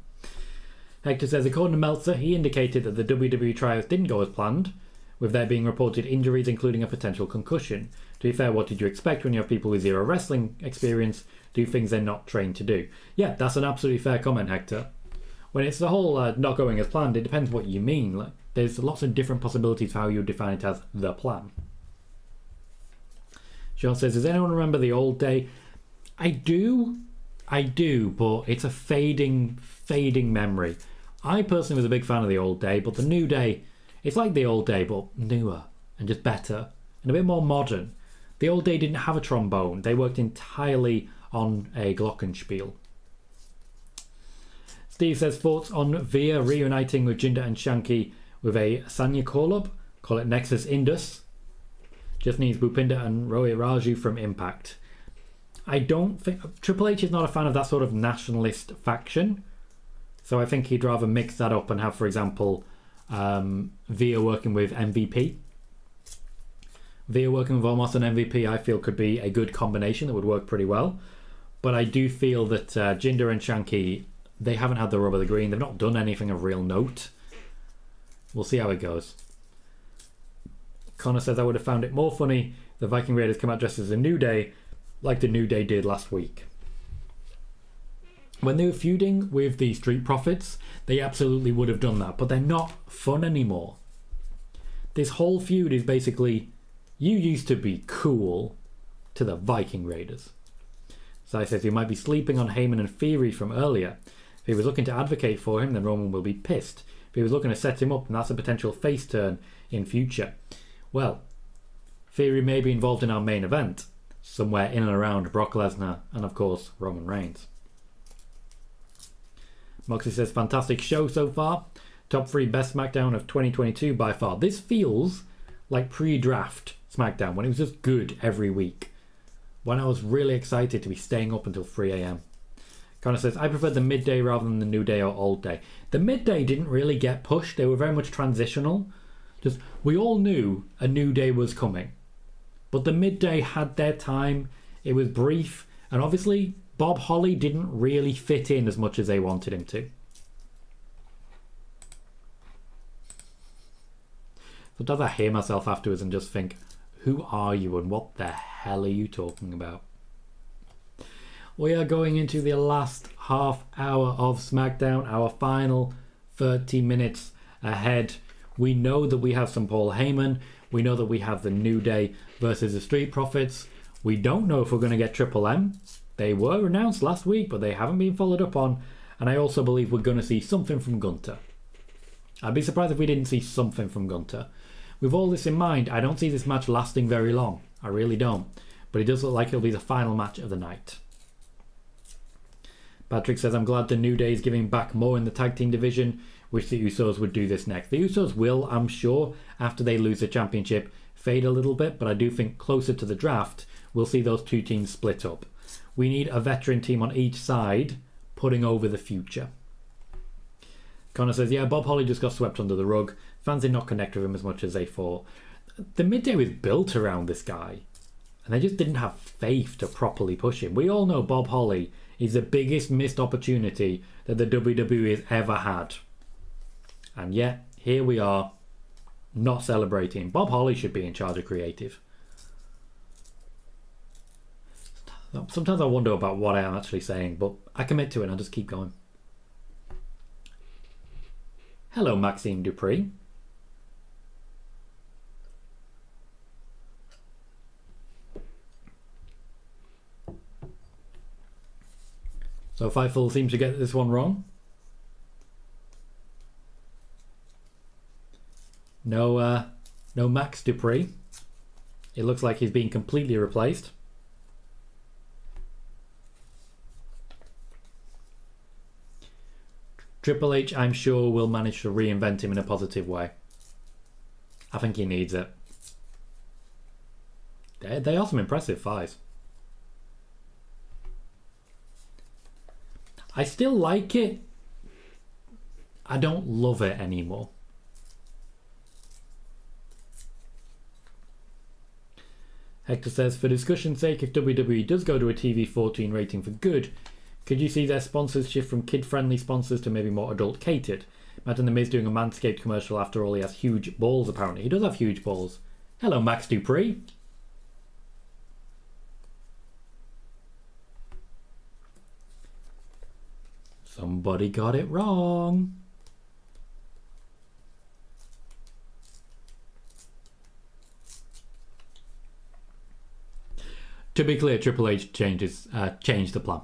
Hector says, according to Meltzer, he indicated that the WWE trials didn't go as planned, with there being reported injuries, including a potential concussion. To be fair, what did you expect when you have people with zero wrestling experience do things they're not trained to do? Yeah, that's an absolutely fair comment, Hector. When it's the whole not going as planned, it depends what you mean. Like, there's lots of different possibilities for how you define it as the plan. Sean says, does anyone remember the old day? I do, but it's a fading memory. I personally was a big fan of the old day, but the new day, it's like the old day, but newer and just better and a bit more modern. The old day didn't have a trombone. They worked entirely on a glockenspiel. Steve says, thoughts on Via reuniting with Jinder and Shanky with a Sanya call-up? Call it Nexus Indus. Just needs Bhupinder and Rohit Raju from Impact. I don't think... Triple H is not a fan of that sort of nationalist faction. So I think he'd rather mix that up and have, for example, Via working with MVP. Via working with Omos and MVP, I feel could be a good combination that would work pretty well. But I do feel that Jinder and Shanky, they haven't had the rub of the green. They've not done anything of real note. We'll see how it goes. Connor says, I would have found it more funny the Viking Raiders come out dressed as a New Day, like the New Day did last week. When they were feuding with the Street Profits, they absolutely would have done that, but they're not fun anymore. This whole feud is basically, you used to be cool to the Viking Raiders. Sai says he might be sleeping on Heyman and Theory from earlier. If he was looking to advocate for him, then Roman will be pissed. If he was looking to set him up, then that's a potential face turn in future. Well, Theory may be involved in our main event, somewhere in and around Brock Lesnar and, of course, Roman Reigns. Moxie says, fantastic show so far. Top 3 best SmackDown of 2022 by far. This feels like pre-draft SmackDown, when it was just good every week. When I was really excited to be staying up until 3 a.m. Connor says, I prefer the midday rather than the New Day or Old Day. The midday didn't really get pushed. They were very much transitional. Just, we all knew a New Day was coming. But the midday had their time. It was brief. And obviously, Bob Holly didn't really fit in as much as they wanted him to. Sometimes I hear myself afterwards and just think, who are you and what the hell are you talking about? We are going into the last half hour of SmackDown, our final 30 minutes ahead. We know that we have some Paul Heyman. We know that we have the New Day versus the Street Profits. We don't know if we're going to get Triple M. They were announced last week, but they haven't been followed up on. And I also believe we're going to see something from Gunther. I'd be surprised if we didn't see something from Gunther. With all this in mind, I don't see this match lasting very long. I really don't. But it does look like it'll be the final match of the night. Patrick says, I'm glad the New Day is giving back more in the tag team division. Wish the Usos would do this next. The Usos will, I'm sure, after they lose the championship, fade a little bit. But I do think closer to the draft, we'll see those two teams split up. We need a veteran team on each side putting over the future. Connor says, yeah, Bob Holly just got swept under the rug. Fans did not connect with him as much as they thought. The midday was built around this guy, and they just didn't have faith to properly push him. We all know Bob Holly is the biggest missed opportunity that the WWE has ever had. And yet, here we are, not celebrating. Bob Holly should be in charge of creative. Sometimes I wonder about what I am actually saying, but I commit to it and I'll just keep going. Hello, Maxime Dupree. So Fightful seems to get this one wrong. No Max Dupree. It looks like he's being completely replaced. Triple H, I'm sure, will manage to reinvent him in a positive way. I think he needs it. They are some impressive fights. I still like it. I don't love it anymore. Hector says, for discussion's sake, if WWE does go to a TV-14 rating for good, could you see their sponsors shift from kid-friendly sponsors to maybe more adult-catered? Imagine The Miz doing a Manscaped commercial. After all, he has huge balls, apparently. He does have huge balls. Hello, Max Dupree. Somebody got it wrong. To be clear, Triple H changed the plan.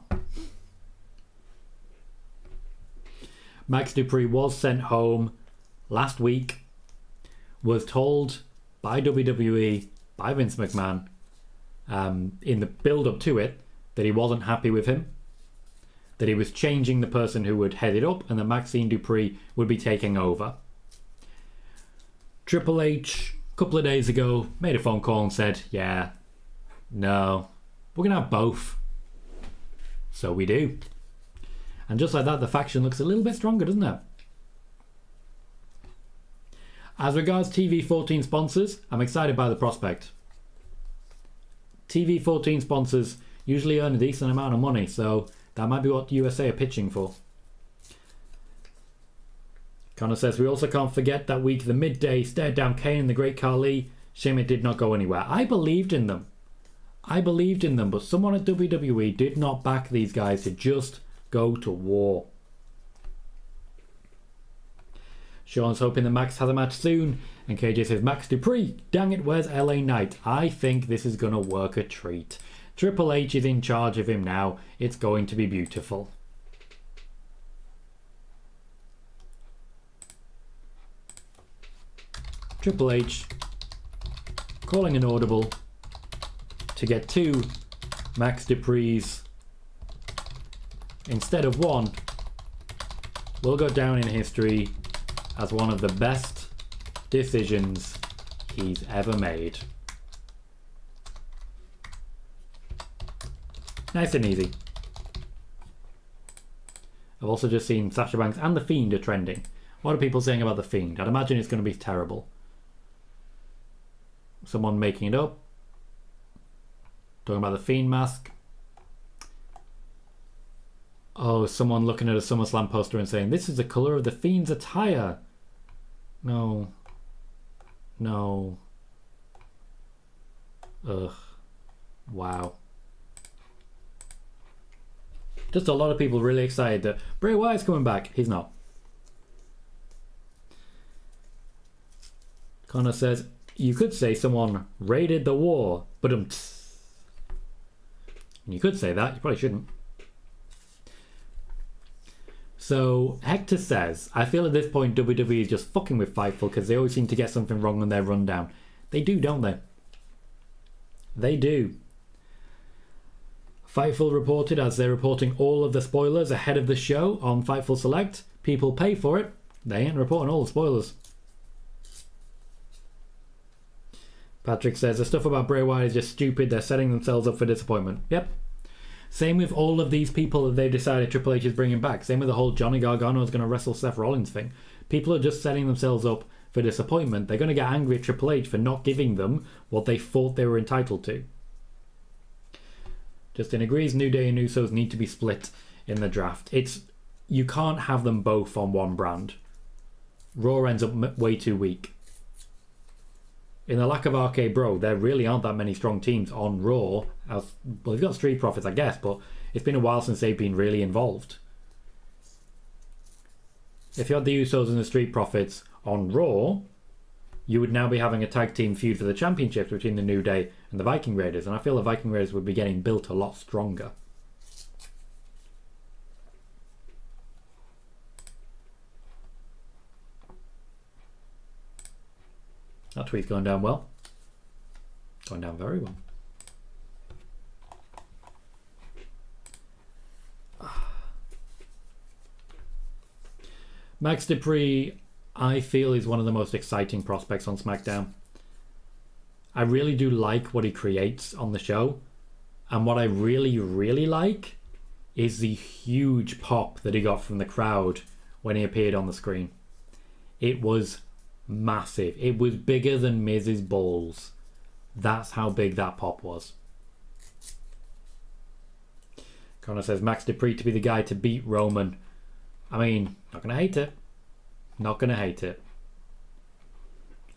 Max Dupree was sent home last week, was told by WWE, by Vince McMahon, in the build-up to it, that he wasn't happy with him, that he was changing the person who would head it up, and that Maxine Dupree would be taking over. Triple H, a couple of days ago, made a phone call and said, yeah, no, we're going to have both. So we do. And just like that, the faction looks a little bit stronger, doesn't it? As regards TV-14 sponsors, I'm excited by the prospect. TV14 sponsors usually earn a decent amount of money, so that might be what USA are pitching for. Connor says, we also can't forget that week the midday stared down Kane and the Great Khali. Shame it did not go anywhere. I believed in them. But someone at WWE did not back these guys to just go to war. Sean's hoping that Max has a match soon, and KJ says, Max Dupree, dang it, where's LA Knight? I think this is going to work a treat. Triple H is in charge of him now. It's going to be beautiful. Triple H calling an audible to get 2 Max Duprees instead of 1 will go down in history as one of the best decisions he's ever made. Nice and easy. I've also just seen Sasha Banks and The Fiend are trending. What are people saying about The Fiend? I'd imagine it's going to be terrible. Someone making it up. Talking about the Fiend mask. Oh, someone looking at a SummerSlam poster and saying, this is the colour of the Fiend's attire. No. Ugh. Wow. Just a lot of people really excited that Bray Wyatt's coming back. He's not. Connor says, you could say someone raided the war, but you could say that. You probably shouldn't. So Hector says, I feel at this point WWE is just fucking with Fightful because they always seem to get something wrong on their rundown. They do, don't they? They do. Fightful reported, as they're reporting all of the spoilers ahead of the show on Fightful Select. People pay for it. They ain't reporting all the spoilers. Patrick says, the stuff about Bray Wyatt is just stupid. They're setting themselves up for disappointment. Yep. Same with all of these people that they've decided Triple H is bringing back. Same with the whole Johnny Gargano is going to wrestle Seth Rollins thing. People are just setting themselves up for disappointment. They're going to get angry at Triple H for not giving them what they thought they were entitled to. Justin agrees, New Day and Usos need to be split in the draft. You can't have them both on one brand. Raw ends up way too weak. In the lack of RK Bro, there really aren't that many strong teams on Raw. Well, they've got Street Profits, I guess, but it's been a while since they've been really involved. If you had the Usos and the Street Profits on Raw, you would now be having a tag team feud for the championships between the New Day and the Viking Raiders, and I feel the Viking Raiders would be getting built a lot stronger. That tweet's going down well. Going down very well. Max Dupree, I feel, is one of the most exciting prospects on SmackDown. I really do like what he creates on the show. And what I really, really like is the huge pop that he got from the crowd when he appeared on the screen. It was massive. It was bigger than Miz's balls. That's how big that pop was. Connor says Max Dupree to be the guy to beat Roman. I mean, not gonna hate it. Not gonna hate it.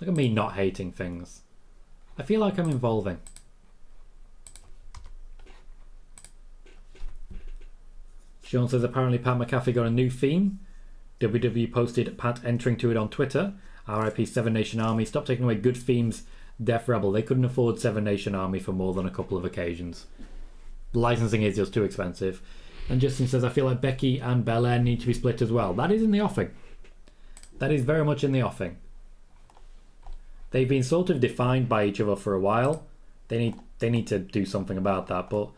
Look at me not hating things. I feel like I'm evolving. Sean says apparently Pat McAfee got a new theme. WWE posted Pat entering to it on Twitter. RIP Seven Nation Army. Stop taking away good themes. Def Rebel. They couldn't afford Seven Nation Army for more than a couple of occasions. Licensing is just too expensive. And Justin says, I feel like Becky and Belair need to be split as well. That is in the offing. That is very much in the offing. They've been sort of defined by each other for a while. They need to do something about that. But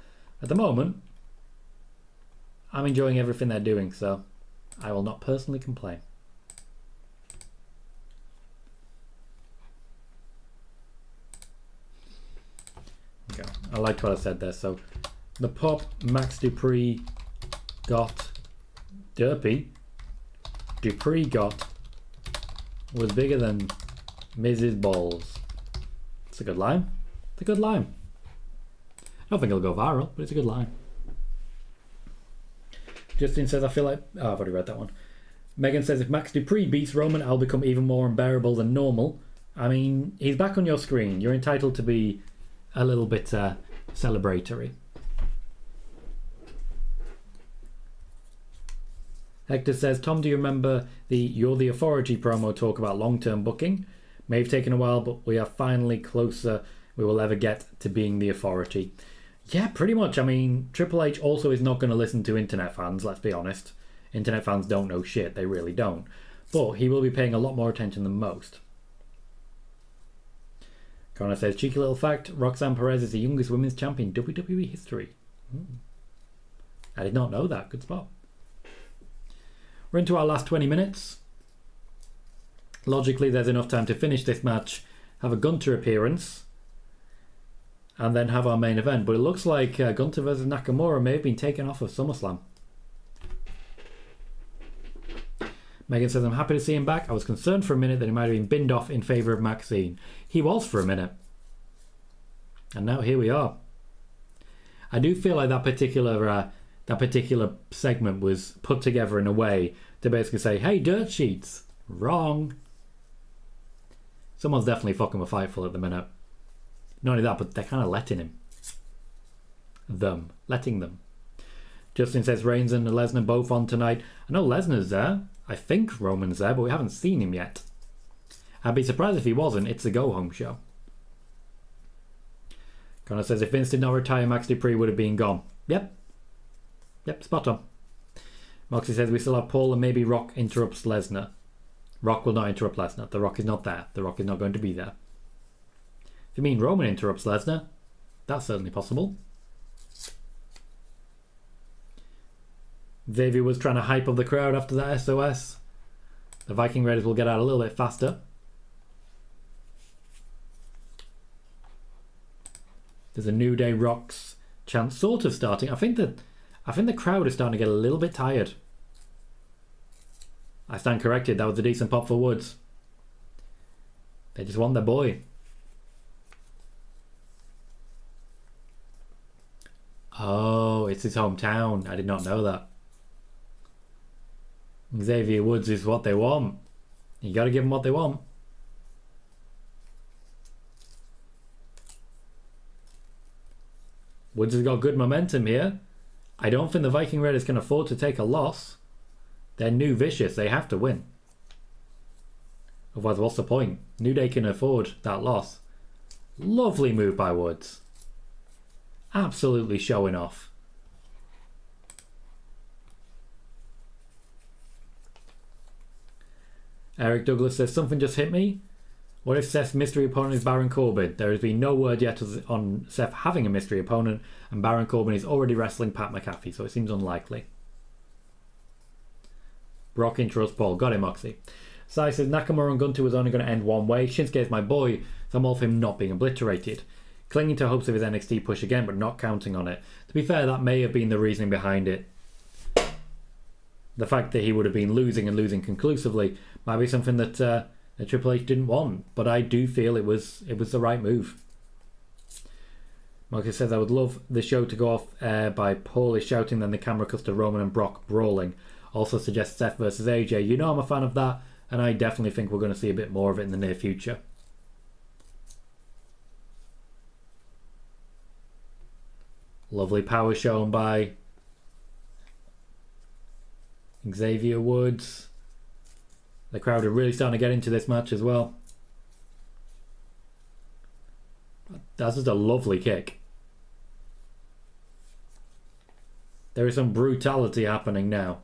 at the moment, I'm enjoying everything they're doing, so I will not personally complain. Okay, I liked what I said there. So the pop Max Dupree got Dupree got was bigger than Miz's balls. It's a good line. It's a good line. don't think it'll go viral, but it's a good line. Justin says, I feel like... Oh, I've already read that one. Megan says, if Max Dupree beats Roman, I'll become even more unbearable than normal. I mean, he's back on your screen. You're entitled to be a little bit celebratory. Hector says, Tom, do you remember the You're the Authority promo talk about long-term booking? May have taken a while, but we are finally closer we will ever get to being the Authority. Yeah, pretty much. I mean, Triple H also is not going to listen to internet fans, let's be honest. Internet fans don't know shit, they really don't. But he will be paying a lot more attention than most. Connor says, cheeky little fact, Roxanne Perez is the youngest women's champion in WWE history. I did not know that. Good spot. We're into our last 20 minutes. Logically, there's enough time to finish this match, have a Gunter appearance, and then have our main event. But it looks like Gunter versus Nakamura may have been taken off of SummerSlam. Megan says, I'm happy to see him back. I was concerned for a minute that he might have been binned off in favour of Maxine. He was for a minute. And now here we are. I do feel like that particular segment was put together in a way to basically say, hey, dirt sheets. Wrong. Someone's definitely fucking with Fightful at the minute. Not only that, but they're kind of letting him. Letting them. Justin says Reigns and Lesnar both on tonight. I know Lesnar's there. I think Roman's there, but we haven't seen him yet. I'd be surprised if he wasn't. It's a go-home show. Connor says if Vince did not retire, Max Dupree would have been gone. Yep, spot on. Moxie says we still have Paul and maybe Rock interrupts Lesnar. Rock will not interrupt Lesnar. The Rock is not there. The Rock is not going to be there. If you mean Roman interrupts Lesnar, that's certainly possible. Xavier was trying to hype up the crowd after that SOS. The Viking Raiders will get out a little bit faster. There's a New Day Rocks chant sort of starting. I think the crowd is starting to get a little bit tired. I stand corrected. That was a decent pop for Woods. They just want their boy. Oh, it's his hometown. I did not know that. Xavier Woods is what they want. You got to give them what they want. Woods has got good momentum here. I don't think the Viking Raiders can afford to take a loss. They're new vicious. They have to win. Otherwise, what's the point? New Day can afford that loss. Lovely move by Woods. Absolutely showing off. Eric Douglas says, something just hit me. What if Seth's mystery opponent is Baron Corbin? There has been no word yet on Seth having a mystery opponent, and Baron Corbin is already wrestling Pat McAfee, so it seems unlikely. Brock interrupts Paul. Got him, Moxie. Sai says, Nakamura and Gunter was only going to end one way. Shinsuke is my boy, so I'm all for him not being obliterated. Clinging to hopes of his NXT push again, but not counting on it. To be fair, that may have been the reasoning behind it. The fact that he would have been losing and losing conclusively might be something that Triple H didn't want, but I do feel it was the right move. Marcus says, I would love the show to go off by Paul is shouting, then the camera cuts to Roman and Brock brawling. Also suggests Seth versus AJ. You know I'm a fan of that, and I definitely think we're going to see a bit more of it in the near future. Lovely power shown by Xavier Woods. The crowd are really starting to get into this match as well. That's just a lovely kick. There is some brutality happening now.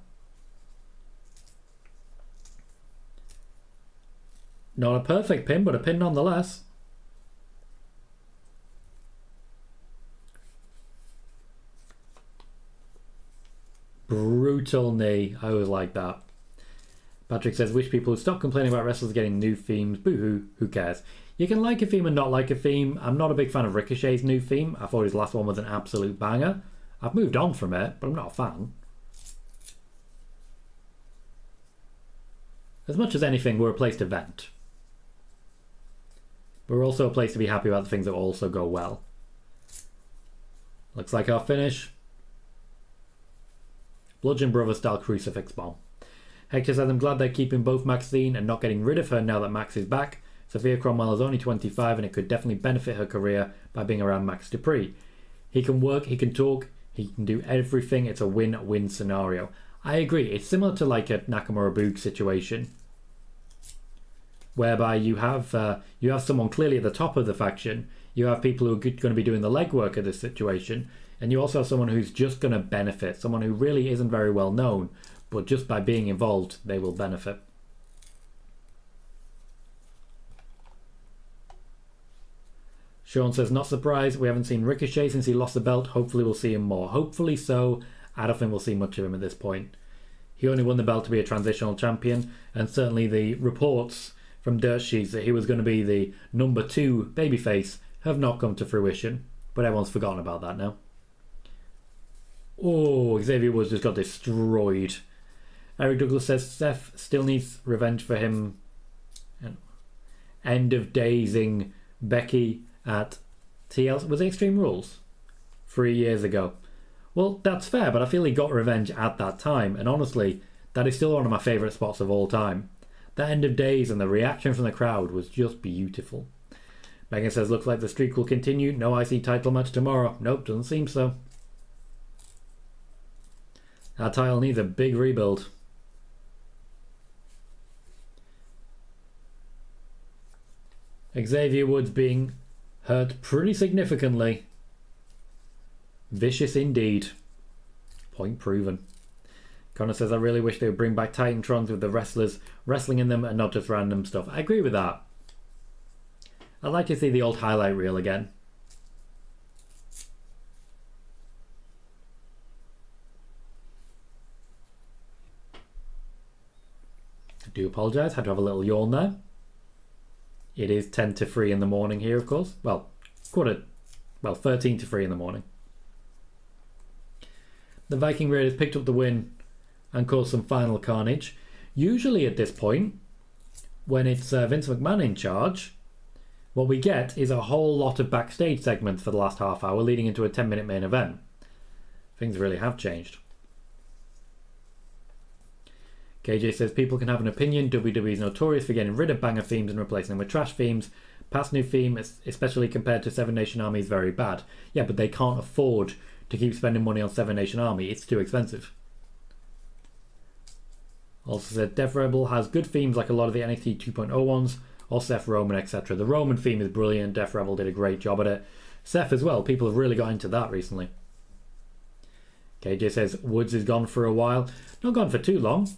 Not a perfect pin, but a pin nonetheless. Brutal knee. I always like that. Patrick says, wish people would stop complaining about wrestlers getting new themes. Boo-hoo, who cares? You can like a theme and not like a theme. I'm not a big fan of Ricochet's new theme. I thought his last one was an absolute banger. I've moved on from it, but I'm not a fan. As much as anything, we're a place to vent. We're also a place to be happy about the things that also go well. Looks like our finish. Bludgeon Brothers style crucifix bomb. Hector says, I'm glad they're keeping both Maxine and not getting rid of her now that Max is back. Sophia Cromwell is only 25 and it could definitely benefit her career by being around Max Dupree. He can work, he can talk, he can do everything. It's a win-win scenario. I agree. It's similar to like a Nakamura Boog situation, whereby you have someone clearly at the top of the faction. You have people who are going to be doing the legwork of this situation, and you also have someone who's just going to benefit, someone who really isn't very well known, but just by being involved, they will benefit. Sean says, not surprised. We haven't seen Ricochet since he lost the belt. Hopefully we'll see him more. Hopefully so. I don't think we'll see much of him at this point. He only won the belt to be a transitional champion, and certainly the reports from Dirt Sheets that he was going to be the number 2 babyface have not come to fruition. But everyone's forgotten about that now. Oh, Xavier Woods just got destroyed. Eric Douglas says Seth still needs revenge for him. End of daysing Becky at TLC. Was it Extreme Rules? 3 years ago. Well, that's fair, but I feel he got revenge at that time. And honestly, that is still one of my favourite spots of all time. The end of days and the reaction from the crowd was just beautiful. Megan says, looks like the streak will continue. No IC title match tomorrow. Nope, doesn't seem so. Our title needs a big rebuild. Xavier Woods being hurt pretty significantly. Vicious indeed. Point proven. Connor says, I really wish they would bring back Titantrons with the wrestlers wrestling in them and not just random stuff. I agree with that. I'd like to see the old highlight reel again. I do apologise, had to have a little yawn there. It is 10 to 3 in the morning here, of course. Well, 13 to 3 in the morning. The Viking Raiders picked up the win and caused some final carnage. Usually at this point, when it's Vince McMahon in charge, what we get is a whole lot of backstage segments for the last half hour leading into a 10-minute main event. Things really have changed. KJ says, people can have an opinion. WWE is notorious for getting rid of banger themes and replacing them with trash themes. Past new theme, especially compared to Seven Nation Army, is very bad. Yeah, but they can't afford to keep spending money on Seven Nation Army. It's too expensive. Also said, Death Rebel has good themes like a lot of the NXT 2.0 ones, or Seth Roman, etc. The Roman theme is brilliant. Death Rebel did a great job at it. Seth as well. People have really got into that recently. KJ says, Woods is gone for a while. Not gone for too long.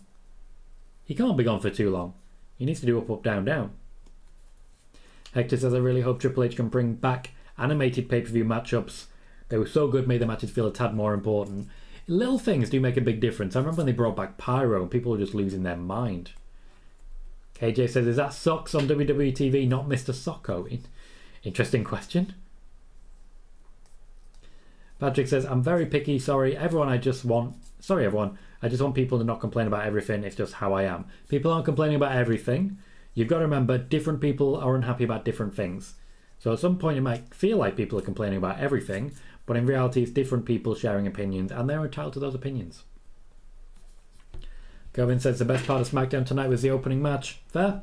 He can't be gone for too long. He needs to do up, up, down, down. Hector says, I really hope Triple H can bring back animated pay-per-view matchups. They were so good, made the matches feel a tad more important. Little things do make a big difference. I remember when they brought back Pyro and people were just losing their mind. KJ says, is that Socks on WWE TV, not Mr. Socko? Interesting question. Patrick says, I'm very picky, sorry everyone, I just want people to not complain about everything, it's just how I am. People aren't complaining about everything. You've got to remember, different people are unhappy about different things. So at some point it might feel like people are complaining about everything, but in reality it's different people sharing opinions, and they're entitled to those opinions. Gavin says, the best part of SmackDown tonight was the opening match. Fair.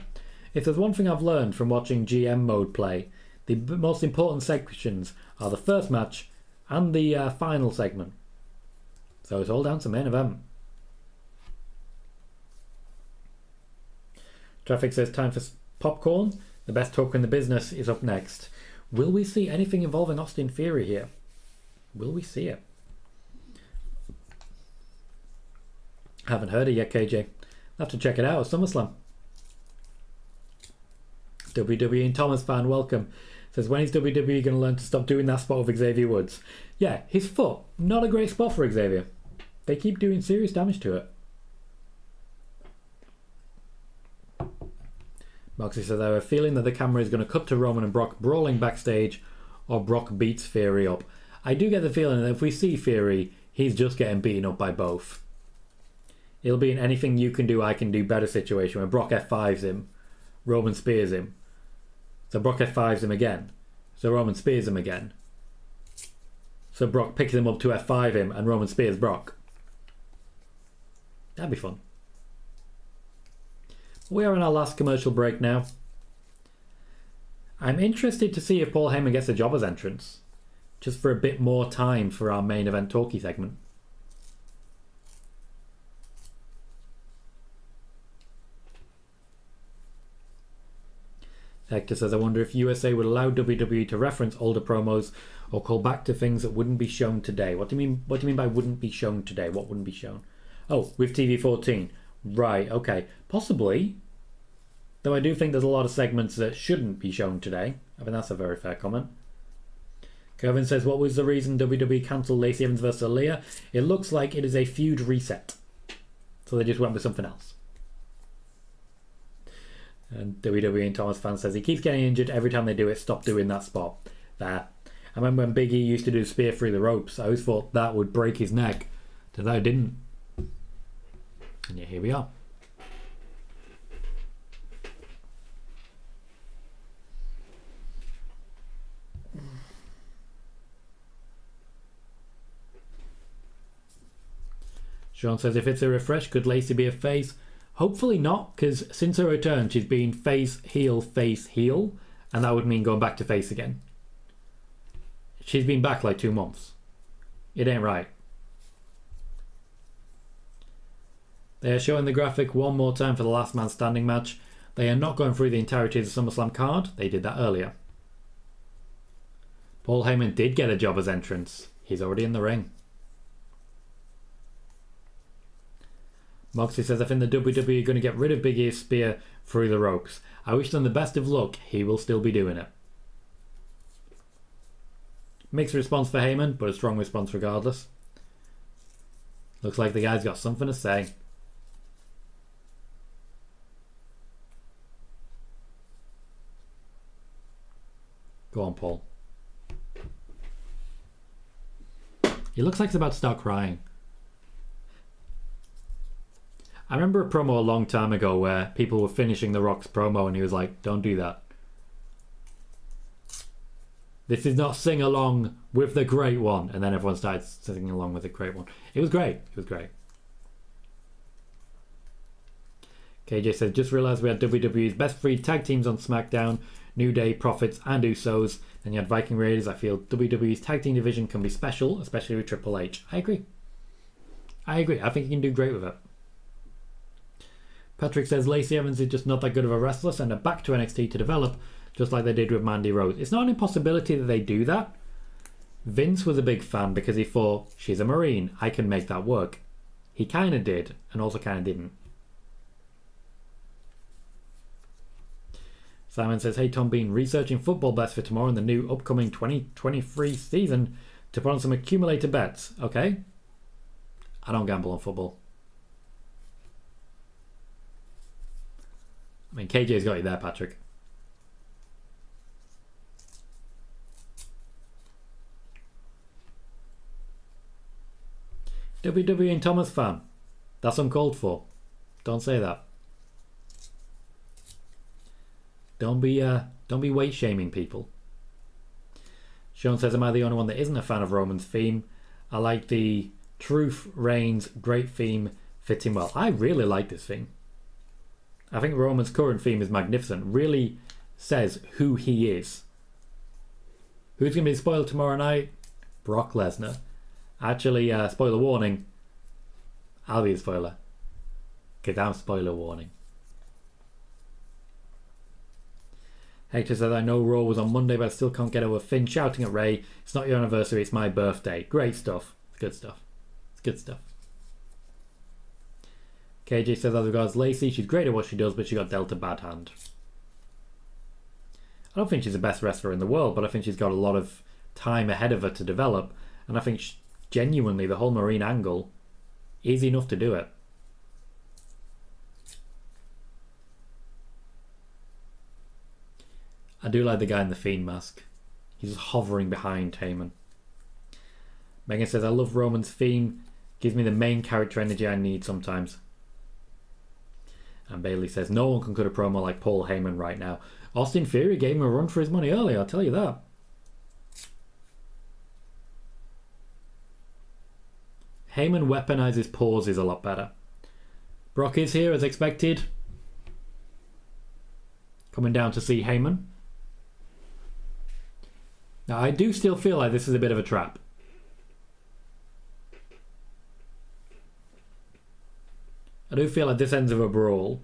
If there's one thing I've learned from watching GM mode play, the most important sections are the first match and the final segment. So it's all down to main event. Traffic says, time for popcorn. The best talk in the business is up next. Will we see anything involving Austin Theory here? Will we see it? Haven't heard it yet, KJ. I'll have to check it out. SummerSlam. WWE and Thomas fan, welcome. Says, when is WWE going to learn to stop doing that spot with Xavier Woods? Yeah, his foot. Not a great spot for Xavier. They keep doing serious damage to it. Moxie says, I have a feeling that the camera is going to cut to Roman and Brock brawling backstage, or Brock beats Theory up. I do get the feeling that if we see Theory, he's just getting beaten up by both. It'll be an anything you can do, I can do better situation where Brock F5s him, Roman spears him. So Brock F5s him again. So Roman spears him again. So Brock picks him up to F5 him and Roman spears Brock. That'd be fun. We are in our last commercial break now. I'm interested to see if Paul Heyman gets a jobber's entrance. Just for a bit more time for our main event talkie segment. Hector says, I wonder if USA would allow WWE to reference older promos or call back to things that wouldn't be shown today. What do you mean by wouldn't be shown today? What wouldn't be shown? Oh, with TV14. Right, okay. Possibly. Though I do think there's a lot of segments that shouldn't be shown today. I mean, that's a very fair comment. Kevin says, what was the reason WWE cancelled Lacey Evans vs Aliyah? It looks like it is a feud reset. So they just went with something else. And WWE and Thomas fan says, he keeps getting injured every time they do it. Stop doing that spot. There. I remember when Big E used to do spear through the ropes. I always thought that would break his neck. That it didn't. And yeah, here we are. Sean says, if it's a refresh, could Lacey be a face? Hopefully not, because since her return, she's been face, heel, and that would mean going back to face again. She's been back like 2 months. It ain't right. They are showing the graphic one more time for the last man standing match. They are not going through the entirety of the SummerSlam card. They did that earlier. Paul Heyman did get a jobber's entrance. He's already in the ring. Moxley says, I think the WWE are going to get rid of Big E's spear through the ropes. I wish them the best of luck. He will still be doing it. Mixed response for Heyman, but a strong response regardless. Looks like the guy's got something to say. Go on, Paul. He looks like he's about to start crying. I remember a promo a long time ago where people were finishing The Rock's promo and he was like, don't do that. This is not sing along with the great one. And then everyone started singing along with the great one. It was great. It was great. KJ says, just realised we had WWE's best 3 tag teams on SmackDown. New Day, Profits and Usos. Then you had Viking Raiders. I feel WWE's tag team division can be special, especially with Triple H. I agree. I think he can do great with it. Patrick says Lacey Evans is just not that good of a wrestler. Send her back to NXT to develop, just like they did with Mandy Rose. It's not an impossibility that they do that. Vince was a big fan because he thought, she's a Marine, I can make that work. He kind of did, and also kind of didn't. Simon says, hey Tom Bean, researching football bets for tomorrow in the new upcoming 2023 season to put on some accumulator bets. Okay. I don't gamble on football. I mean, KJ's got you there, Patrick. WWE and Thomas fan. That's uncalled for. Don't say that. Don't be weight shaming people. Sean says, am I the only one that isn't a fan of Roman's theme? I like the Truth Reigns great theme fitting well. I really like this theme. I think Roman's current theme is magnificent. Really says who he is. Who's going to be spoiled tomorrow night? Brock Lesnar. Actually, spoiler warning. I'll be a spoiler. Because I'm spoiler warning. Hector says, I know Raw was on Monday, but I still can't get over Finn shouting at Ray, it's not your anniversary, it's my birthday. Great stuff. It's good stuff. It's good stuff. KJ says, as regards Lacey, she's great at what she does, but she got dealt a bad hand. I don't think she's the best wrestler in the world, but I think she's got a lot of time ahead of her to develop, and I think genuinely the whole Marine angle is enough to do it. I do like the guy in the Fiend mask. He's just hovering behind Heyman. Megan says, I love Roman's theme. Gives me the main character energy I need sometimes. And Bailey says, no one can cut a promo like Paul Heyman right now. Austin Theory gave him a run for his money earlier, I'll tell you that. Heyman weaponizes pauses a lot better. Brock is here as expected. Coming down to see Heyman. Now, I do still feel like this is a bit of a trap. I do feel like this ends with a brawl.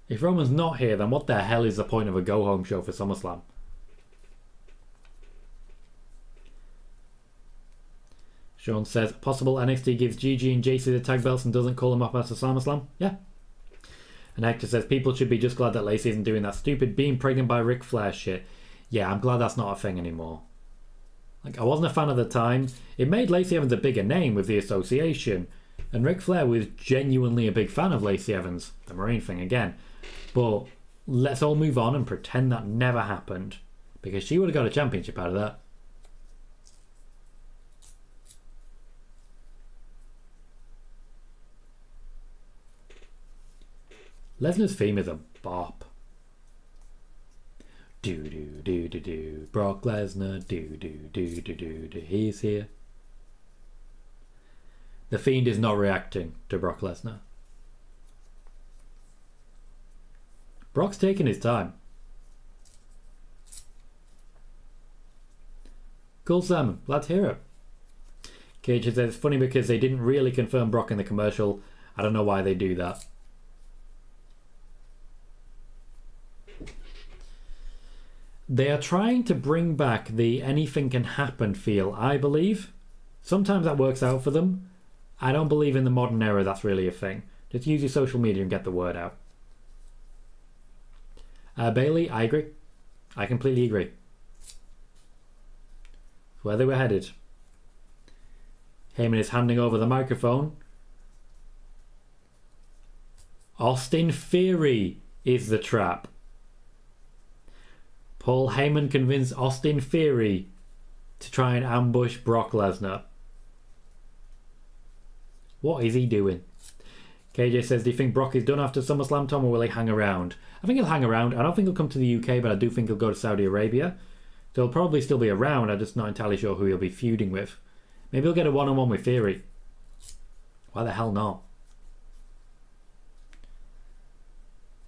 If Roman's not here, then what the hell is the point of a go-home show for SummerSlam? Sean says, possible NXT gives Gigi and JC the tag belts and doesn't call them up after SummerSlam? Yeah. And Hector says, people should be just glad that Lacey isn't doing that stupid being pregnant by Ric Flair shit. Yeah, I'm glad that's not a thing anymore. Like, I wasn't a fan at the time. It made Lacey Evans a bigger name with the association. And Ric Flair was genuinely a big fan of Lacey Evans. The Marine thing again. But let's all move on and pretend that never happened. Because she would have got a championship out of that. Lesnar's theme is a bop. Do do do do do. Brock Lesnar. Do do do do do do. He's here. The Fiend is not reacting to Brock Lesnar. Brock's taking his time. Cool, Sam. Glad to hear it. Cage says it's funny because they didn't really confirm Brock in the commercial. I don't know why they do that. They are trying to bring back the anything can happen feel, I believe. Sometimes that works out for them. I don't believe in the modern era that's really a thing. Just use your social media and get the word out. Bailey, I agree. I completely agree. Where they were headed. Heyman is handing over the microphone. Austin Theory is the trap. Paul Heyman convinced Austin Theory to try and ambush Brock Lesnar. What is he doing? KJ says, do you think Brock is done after SummerSlam, Tom, or will he hang around? I think he'll hang around. I don't think he'll come to the UK, but I do think he'll go to Saudi Arabia. So he'll probably still be around. I'm just not entirely sure who he'll be feuding with. Maybe he'll get a one-on-one with Theory. Why the hell not?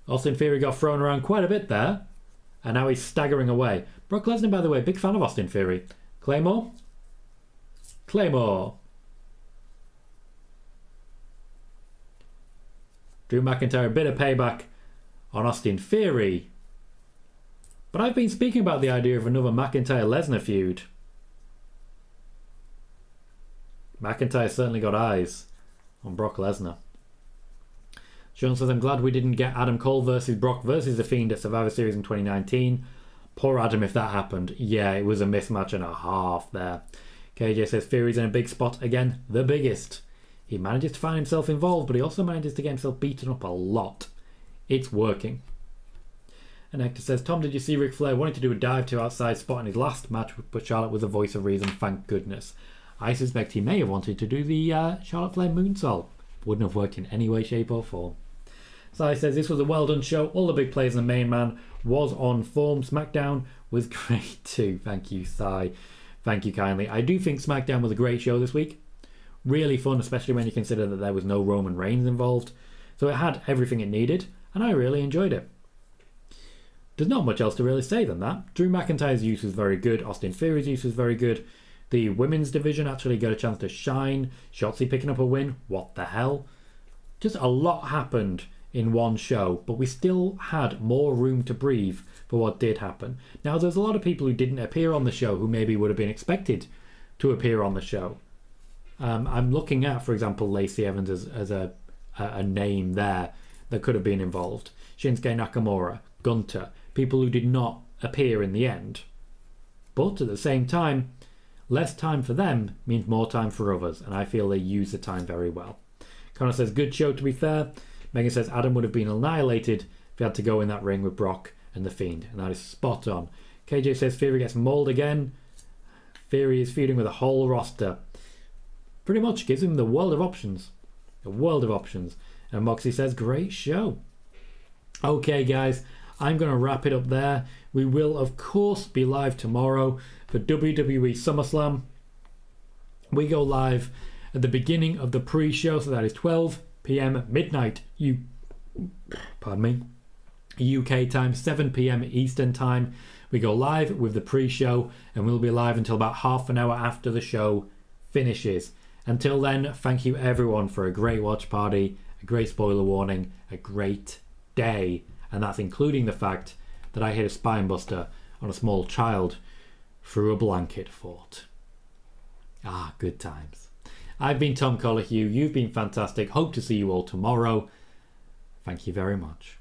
Austin Theory got thrown around quite a bit there. And now he's staggering away. Brock Lesnar, by the way, big fan of Austin Theory. Claymore? Claymore. Drew McIntyre, a bit of payback on Austin Theory. But I've been speaking about the idea of another McIntyre-Lesnar feud. McIntyre certainly got eyes on Brock Lesnar. Sean says, I'm glad we didn't get Adam Cole versus Brock versus The Fiend at Survivor Series in 2019. Poor Adam if that happened. Yeah, it was a mismatch and a half there. KJ says, Theory's in a big spot again, the biggest. He manages to find himself involved, but he also manages to get himself beaten up a lot. It's working. And Hector says, Tom, did you see Ric Flair wanted to do a dive to outside spot in his last match, but Charlotte was the voice of reason, thank goodness. I suspect he may have wanted to do the Charlotte Flair moonsault. Wouldn't have worked in any way, shape or form. Sai says, this was a well done show. All the big players and the main man was on form. SmackDown was great too. Thank you, Sai. Thank you kindly. I do think SmackDown was a great show this week. Really fun, especially when you consider that there was no Roman Reigns involved. So it had everything it needed, and I really enjoyed it. There's not much else to really say than that. Drew McIntyre's use was very good. Austin Theory's use was very good. The women's division actually got a chance to shine. Shotzi picking up a win. What the hell? Just a lot happened in one show, but we still had more room to breathe for what did happen. Now, there's a lot of people who didn't appear on the show who maybe would have been expected to appear on the show. I'm looking at, for example, Lacey Evans as a name there that could have been involved. Shinsuke Nakamura, Gunter, people who did not appear in the end. But at the same time, less time for them means more time for others, and I feel they use the time very well. Connor says, good show to be fair. Megan says, Adam would have been annihilated if he had to go in that ring with Brock and The Fiend, and that is spot on. KJ says, Theory gets mauled again. Theory is feuding with a whole roster. Pretty much gives him the world of options. A world of options. And Moxie says, great show. Okay, guys, I'm going to wrap it up there. We will, of course, be live tomorrow for WWE Summerslam. We go live at the beginning of the pre-show, so that is 12 p.m. midnight UK time, 7 p.m. Eastern time. We go live with the pre-show, and we'll be live until about half an hour after the show finishes. Until then, thank you everyone for a great watch party, a great spoiler warning, a great day, and that's including the fact that I hit a spine buster on a small child through a blanket fort. Ah, good times. I've been Tom Colohue. You've been fantastic. Hope to see you all tomorrow. Thank you very much.